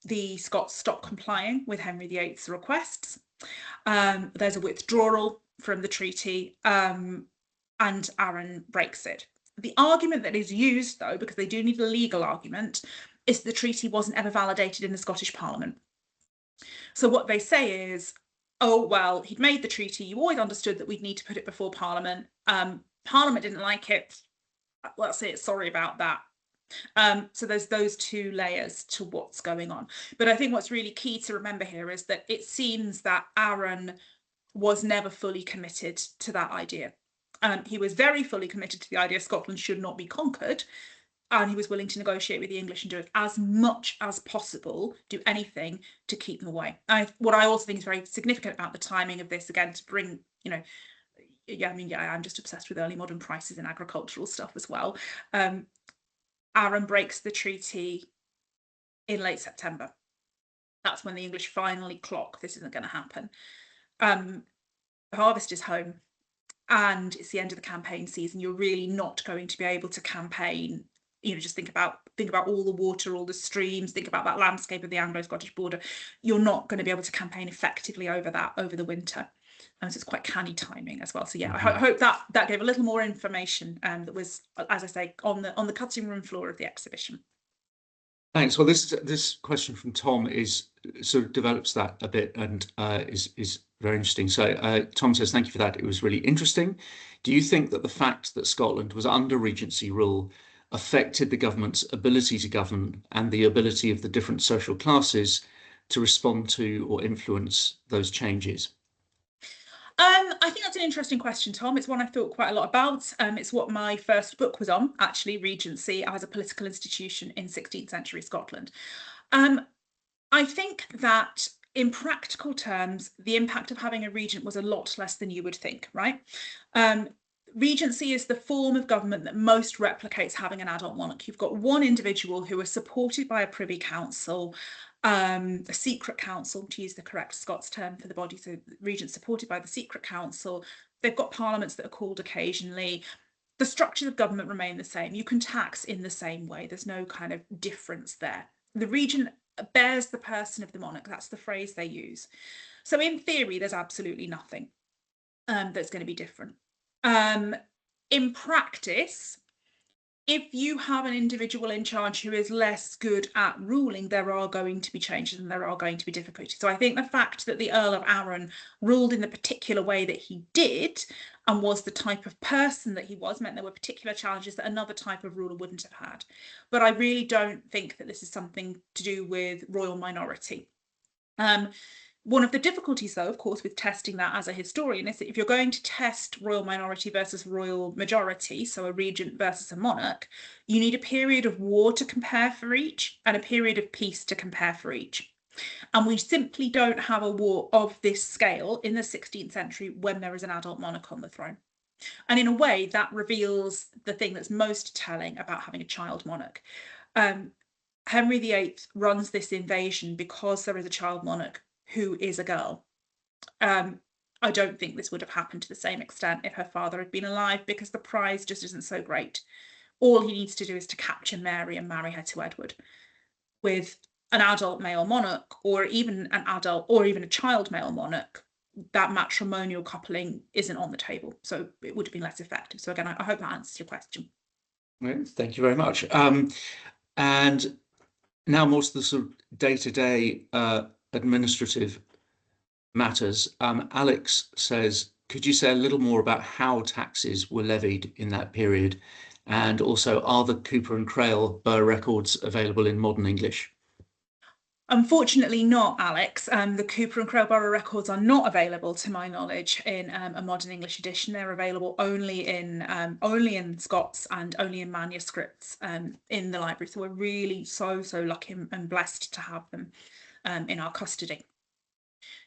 [SPEAKER 2] the Scots stop complying with Henry VIII's requests. There's a withdrawal from the treaty, and Arran breaks it. The argument that is used, though, because they do need a legal argument, is the treaty wasn't ever validated in the Scottish Parliament. So what they say is, oh, well, he'd made the treaty. You always understood that we'd need to put it before Parliament. Parliament didn't like it. Let's say it's sorry about that. So there's those two layers to what's going on. But I think what's really key to remember here is that it seems that Arran was never fully committed to that idea. He was very fully committed to the idea Scotland should not be conquered, and he was willing to negotiate with the English and do it as much as possible, do anything to keep them away. What I also think is very significant about the timing of this, again, to bring, I'm just obsessed with early modern prices and agricultural stuff as well. Arran breaks the treaty in late September. That's when the English finally clock this isn't going to happen. Harvest is home, and it's the end of the campaign season. You're really not going to be able to campaign. Just think about all the water, all the streams, think about that landscape of the Anglo-Scottish border. You're not going to be able to campaign effectively over the winter. So it's quite canny timing as well. So yeah, I hope that gave a little more information that was, as I say, on the cutting room floor of the exhibition.
[SPEAKER 1] Thanks. Well, this question from Tom sort of develops that a bit and is very interesting. So Tom says, thank you for that. It was really interesting. Do you think that the fact that Scotland was under Regency rule affected the government's ability to govern and the ability of the different social classes to respond to or influence those changes?
[SPEAKER 2] I think that's an interesting question, Tom. It's one I've thought quite a lot about. It's what my first book was on, actually, Regency as a political institution in 16th century Scotland. I think that in practical terms, the impact of having a regent was a lot less than you would think, right? Regency is the form of government that most replicates having an adult monarch. You've got one individual who is supported by a privy council, a secret council, to use the correct Scots term for the body, so regents supported by the secret council. They've got parliaments that are called occasionally. The structures of government remain the same. You can tax in the same way. There's no kind of difference there. The regent bears the person of the monarch. That's the phrase they use. So in theory, there's absolutely nothing that's going to be different. In practice, if you have an individual in charge who is less good at ruling, there are going to be changes and there are going to be difficulties. So I think the fact that the Earl of Arran ruled in the particular way that he did and was the type of person that he was meant there were particular challenges that another type of ruler wouldn't have had. But I really don't think that this is something to do with royal minority. One of the difficulties, though, of course, with testing that as a historian is that if you're going to test royal minority versus royal majority, so a regent versus a monarch, you need a period of war to compare for each and a period of peace to compare for each. And we simply don't have a war of this scale in the 16th century when there is an adult monarch on the throne. And in a way, that reveals the thing that's most telling about having a child monarch. Henry VIII runs this invasion because there is a child monarch who is a girl. I don't think this would have happened to the same extent if her father had been alive, because the prize just isn't so great. All he needs to do is to capture Mary and marry her to Edward. With an adult male monarch, or even a child male monarch, that matrimonial coupling isn't on the table, so it would have been less effective. So again, I hope that answers your question.
[SPEAKER 1] Right, thank you very much. And now more to the sort of day-to-day administrative matters. Alex says, could you say a little more about how taxes were levied in that period? And also, are the Cupar and Crail Burgh records available in modern English?
[SPEAKER 2] Unfortunately not, Alex. The Cupar and Crail borough records are not available, to my knowledge, in a modern English edition. They're available only in Scots and only in manuscripts in the library. So we're really so lucky and blessed to have them in our custody.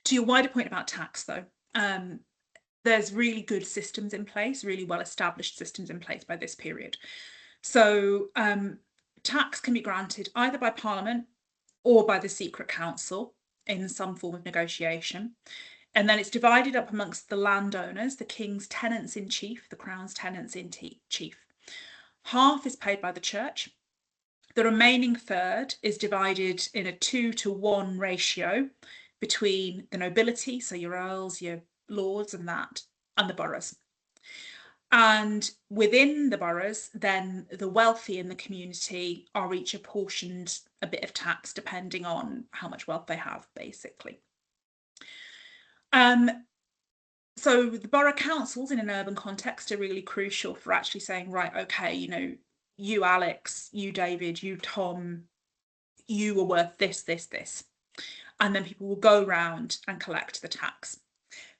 [SPEAKER 2] To your wider point about tax, though, there's really good systems in place, really well-established systems in place by this period. So tax can be granted either by Parliament or by the Secret Council in some form of negotiation. And then it's divided up amongst the landowners, the King's tenants-in-chief, the Crown's tenants-in-chief. Half is paid by the Church. The remaining third is divided in a 2-to-1 ratio between the nobility, so your earls, your lords and the boroughs. And within the boroughs, then the wealthy in the community are each apportioned a bit of tax depending on how much wealth they have, basically. So the borough councils in an urban context are really crucial for actually saying, right, okay, you know, you Alex, you David, you Tom, you are worth this. And then people will go around and collect the tax.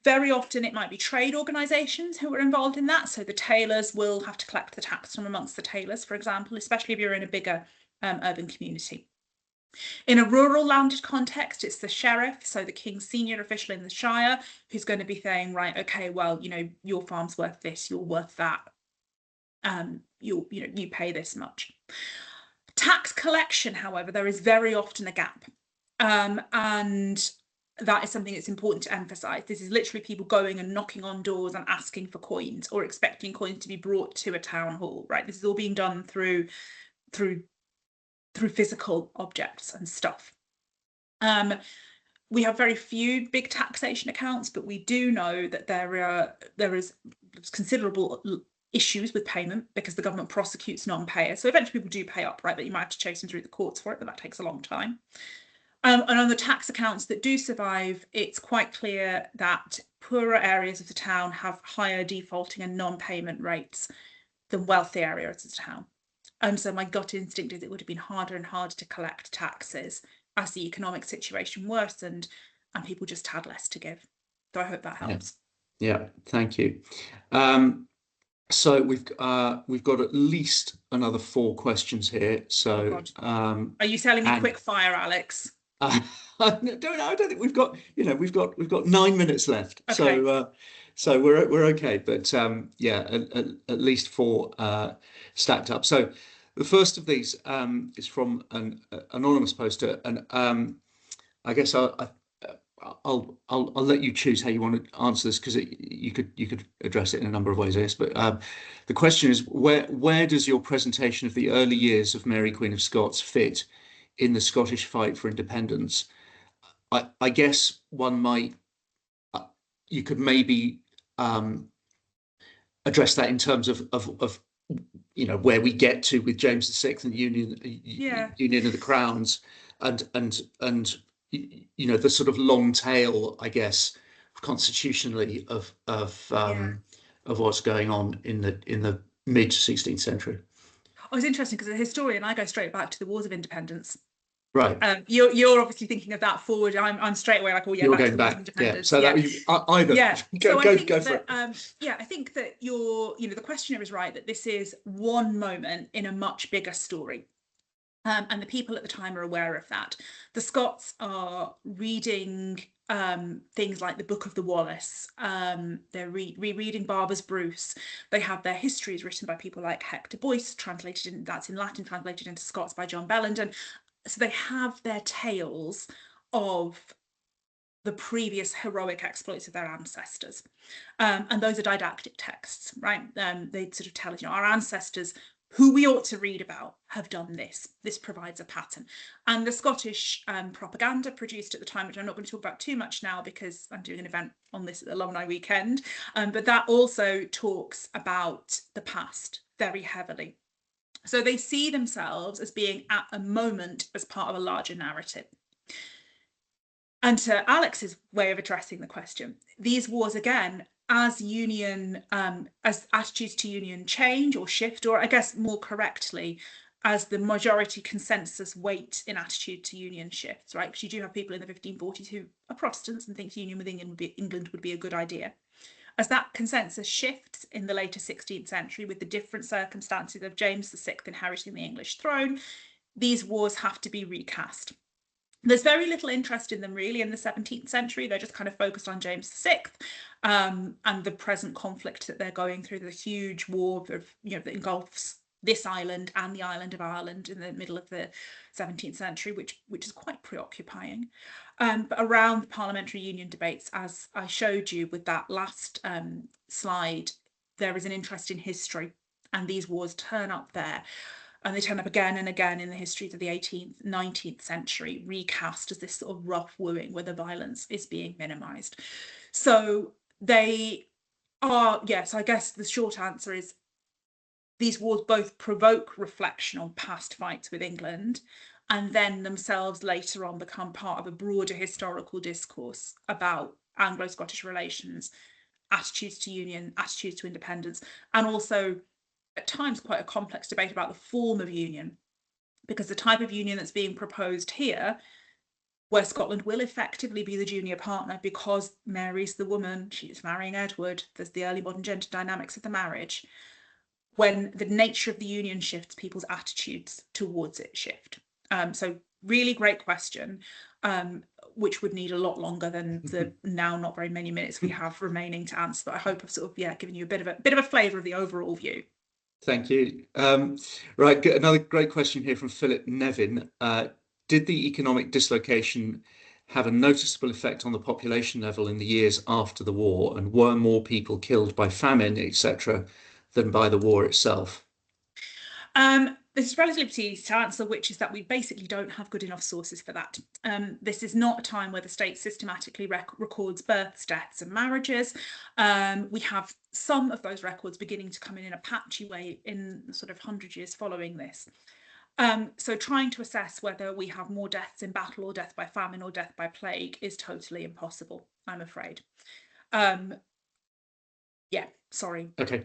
[SPEAKER 2] Very often it might be trade organisations who are involved in that. So the tailors will have to collect the tax from amongst the tailors, for example, especially if you're in a bigger urban community. In a rural landed context, it's the sheriff, so the King's senior official in the shire, who's going to be saying, right, okay, well, you know, your farm's worth this, you're worth that. You pay this much. Tax collection, however, there is very often a gap. And that is something that's important to emphasise. This is literally people going and knocking on doors and asking for coins or expecting coins to be brought to a town hall, right? This is all being done through physical objects and stuff. We have very few big taxation accounts, but we do know that there is considerable issues with payment because the government prosecutes non-payers. So eventually people do pay up, right? But you might have to chase them through the courts for it, but that takes a long time. And on the tax accounts that do survive, it's quite clear that poorer areas of the town have higher defaulting and non-payment rates than wealthy areas of the town. And so my gut instinct is it would have been harder and harder to collect taxes as the economic situation worsened and people just had less to give. So I hope that helps.
[SPEAKER 1] Yeah, thank you. So we've got at least another 4 questions here. So
[SPEAKER 2] are you telling me quick fire, Alex?
[SPEAKER 1] I don't think we've got, we've got 9 minutes left. Okay. So we're okay, but yeah, at least 4 stacked up. So the first of these is from an anonymous poster, and I guess I'll let you choose how you want to answer this, because you could address it in a number of ways, I guess. But the question is, where does your presentation of the early years of Mary Queen of Scots fit in the Scottish fight for independence? I guess one might, you could maybe address that in terms of where we get to with James VI and the Union of the Crowns, and the sort of long tail, I guess, constitutionally of what's going on in the mid 16th century.
[SPEAKER 2] Oh, it's interesting because as a historian, I go straight back to the Wars of Independence.
[SPEAKER 1] Right.
[SPEAKER 2] You're obviously thinking of that forward. I'm straight away like, oh yeah,
[SPEAKER 1] you're
[SPEAKER 2] back
[SPEAKER 1] going
[SPEAKER 2] to the
[SPEAKER 1] back.
[SPEAKER 2] Wars of Independence.
[SPEAKER 1] Yeah. So either.
[SPEAKER 2] Yeah.
[SPEAKER 1] go for it.
[SPEAKER 2] I think that the questioner is right that this is one moment in a much bigger story. And the people at the time are aware of that. The Scots are reading things like the Book of the Wallace. They're rereading Barber's Bruce. They have their histories written by people like Hector Boyce, that's in Latin, translated into Scots by John Bellenden. So they have their tales of the previous heroic exploits of their ancestors. And those are didactic texts, right? They sort of tell us, our ancestors who we ought to read about have done this. This provides a pattern. And the Scottish propaganda produced at the time, which I'm not going to talk about too much now because I'm doing an event on this at the Alumni weekend, but that also talks about the past very heavily. So they see themselves as being at a moment as part of a larger narrative. And to Alex's way of addressing the question, these wars, again, as attitudes to union change or shift, or I guess more correctly, as the majority consensus weight in attitude to union shifts, right? Because you do have people in the 1540s who are Protestants and think union with England would be a good idea. As that consensus shifts in the later 16th century with the different circumstances of James VI inheriting the English throne, these wars have to be recast. There's very little interest in them really in the 17th century. They're just kind of focused on James VI and the present conflict that they're going through, the huge war of, that engulfs this island and the island of Ireland in the middle of the 17th century, which is quite preoccupying. But around the parliamentary union debates, as I showed you with that last slide, there is an interest in history, and these wars turn up there. And they turn up again and again in the histories of the 18th, 19th century, recast as this sort of rough wooing where the violence is being minimised. So they are, yes, I guess the short answer is these wars both provoke reflection on past fights with England and then themselves later on become part of a broader historical discourse about Anglo-Scottish relations, attitudes to union, attitudes to independence, and also at times quite a complex debate about the form of union, because the type of union that's being proposed here, where Scotland will effectively be the junior partner because Mary's the woman, she's marrying Edward, there's the early modern gender dynamics of the marriage. When the nature of the union shifts, people's attitudes towards it shift. So really great question, which would need a lot longer than the now not very many minutes we have remaining to answer. But I hope I've sort of given you a bit of a flavour of the overall view.
[SPEAKER 1] Thank you. Right, another great question here from Philip Nevin. Did the economic dislocation have a noticeable effect on the population level in the years after the war, and were more people killed by famine, etc., than by the war itself?
[SPEAKER 2] This is relatively easy to answer, which is that we basically don't have good enough sources for that. This is not a time where the state systematically records births, deaths and marriages. We have some of those records beginning to come in a patchy way in the sort of 100 years following this. So trying to assess whether we have more deaths in battle or death by famine or death by plague is totally impossible, I'm afraid. Yeah, sorry.
[SPEAKER 1] Okay.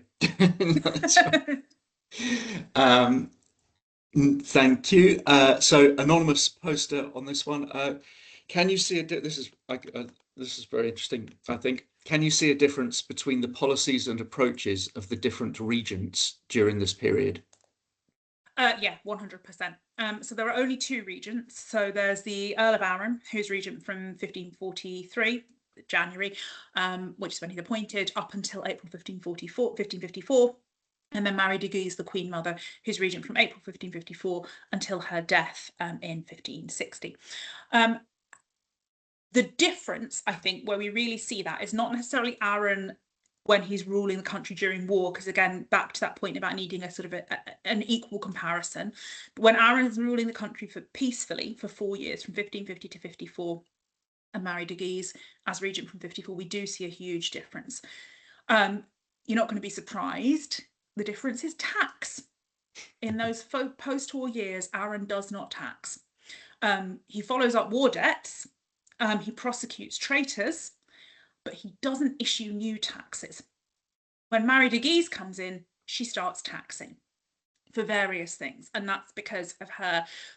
[SPEAKER 1] Thank you. So anonymous poster on this one. Can you see this is very interesting, I think. Can you see a difference between the policies and approaches of the different regents during this period?
[SPEAKER 2] Yeah, 100%. So there are only two regents. So there's the Earl of Arran, who's regent from 1543, January, which is when he's appointed, up until April 1554. And then Mary de Guise, the Queen Mother, who's regent from April 1554 until her death in 1560. The difference, I think, where we really see that is not necessarily Arran when he's ruling the country during war, because again, back to that point about needing a sort of an equal comparison. But when Arran is ruling the country peacefully for 4 years, from 1550 to 54, and Mary de Guise as regent from 54, we do see a huge difference. You're not going to be surprised. The difference is tax. In those post-war years, Arran does not tax. He follows up war debts. He prosecutes traitors, but he doesn't issue new taxes. When Mary de Guise comes in, she starts taxing for various things, and that's because of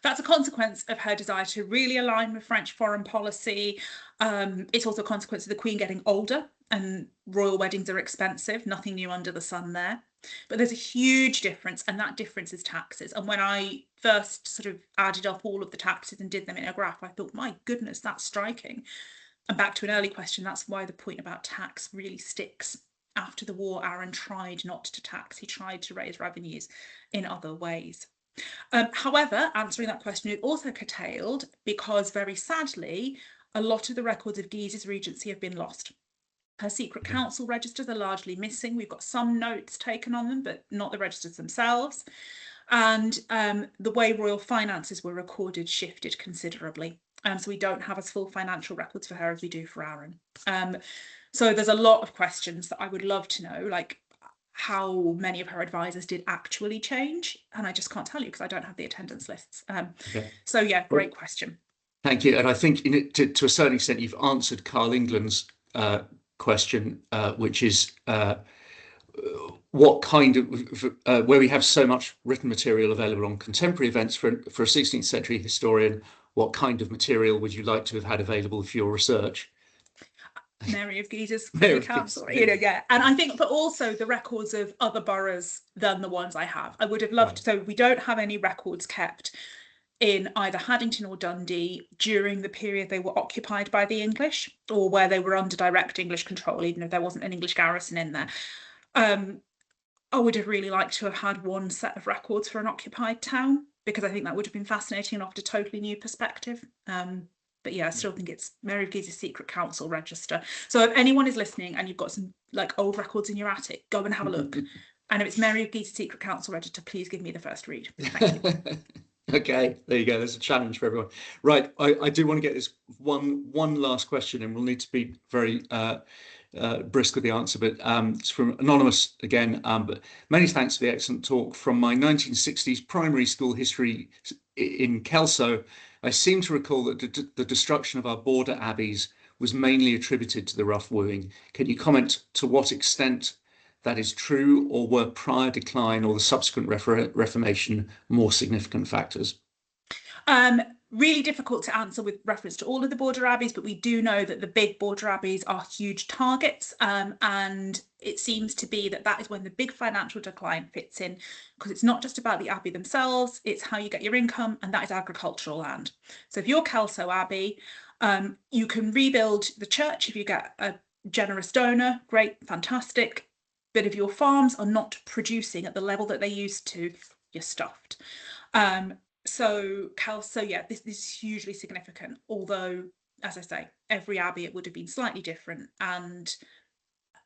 [SPEAKER 2] that's a consequence of her desire to really align with French foreign policy. It's also a consequence of the Queen getting older, and royal weddings are expensive, nothing new under the sun there. But there's a huge difference, and that difference is taxes. And when I first sort of added up all of the taxes and did them in a graph, I thought, my goodness, that's striking. And back to an early question, that's why the point about tax really sticks. After the war, Arran tried not to tax. He tried to raise revenues in other ways. However, answering that question, it also curtailed because, very sadly, a lot of the records of Guise's regency have been lost. Her secret council registers are largely missing. We've got some notes taken on them, but not the registers themselves. And the way royal finances were recorded shifted considerably. So we don't have as full financial records for her as we do for Arran. So there's a lot of questions that I would love to know, like how many of her advisors did actually change. And I just can't tell you because I don't have the attendance lists. So yeah, great question.
[SPEAKER 1] Thank you. And I think to a certain extent, you've answered Carl England's question, which is what kind of, where we have so much written material available on contemporary events for a 16th century historian, what kind of material would you like to have had available for your research?
[SPEAKER 2] Mary of Guise's
[SPEAKER 1] Mary of
[SPEAKER 2] council,
[SPEAKER 1] Guise,
[SPEAKER 2] yeah. And I think, but also the records of other boroughs than the ones I have. I would have loved, so we don't have any records kept in either Haddington or Dundee during the period they were occupied by the English, or where they were under direct English control, even if there wasn't an English garrison in there. I would have really liked to have had one set of records for an occupied town, because I think that would have been fascinating and offered a totally new perspective. But yeah, I still think it's Mary of Guise's Secret Council Register. So if anyone is listening and you've got some like old records in your attic, go and have a look. And if it's Mary of Guise's Secret Council Register, please give me the first read. Thank you.
[SPEAKER 1] Okay, there you go. There's a challenge for everyone. Right, I do want to get this one last question, and we'll need to be very brisk with the answer, but it's from Anonymous again. But many thanks for the excellent talk. From my 1960s primary school history in Kelso, I seem to recall that the destruction of our border abbeys was mainly attributed to the rough wooing. Can you comment to what extent that is true, or were prior decline or the subsequent Reformation more significant factors?
[SPEAKER 2] Really difficult to answer with reference to all of the border abbeys, but we do know that the big border abbeys are huge targets, and it seems to be that is when the big financial decline fits in, because it's not just about the abbey themselves, it's how you get your income, and that is agricultural land. So if you're Kelso Abbey, you can rebuild the church if you get a generous donor, great, fantastic. But if your farms are not producing at the level that they used to, you're stuffed. So Kelso, yeah, this is hugely significant, although, as I say, every abbey, it would have been slightly different, and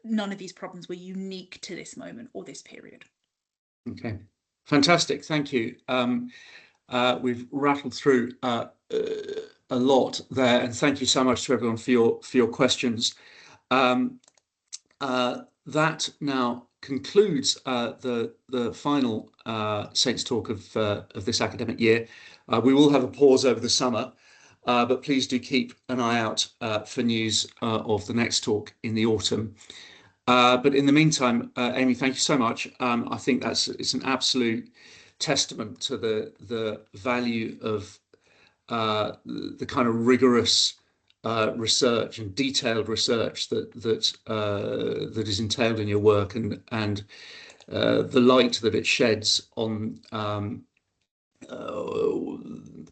[SPEAKER 2] none of these problems were unique to this moment or this period.
[SPEAKER 1] Okay, fantastic, thank you. We've rattled through a lot there, and thank you so much to everyone for your questions. That now concludes the final Saints Talk of this academic year. We will have a pause over the summer, but please do keep an eye out for news of the next talk in the autumn. But in the meantime, Amy, thank you so much. I think it's an absolute testament to the value of the kind of rigorous research and detailed research that is entailed in your work, and the light that it sheds on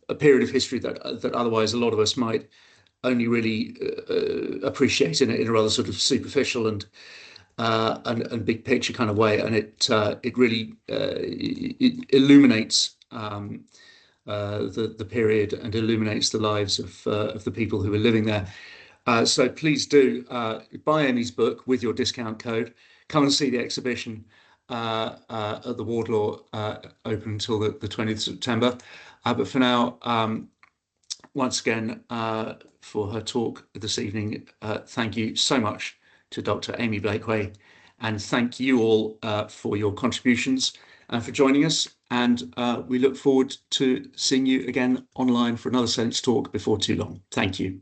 [SPEAKER 1] a period of history that otherwise a lot of us might only really appreciate in a rather sort of superficial and big picture kind of way, and it really it illuminates the period and illuminates the lives of the people who are living there. So please do buy Amy's book with your discount code. Come and see the exhibition at the Wardlaw, open until the 20th of September. But for now, once again, for her talk this evening, thank you so much to Dr. Amy Blakeway, and thank you all for your contributions and for joining us. And we look forward to seeing you again online for another Saints Talk before too long. Thank you.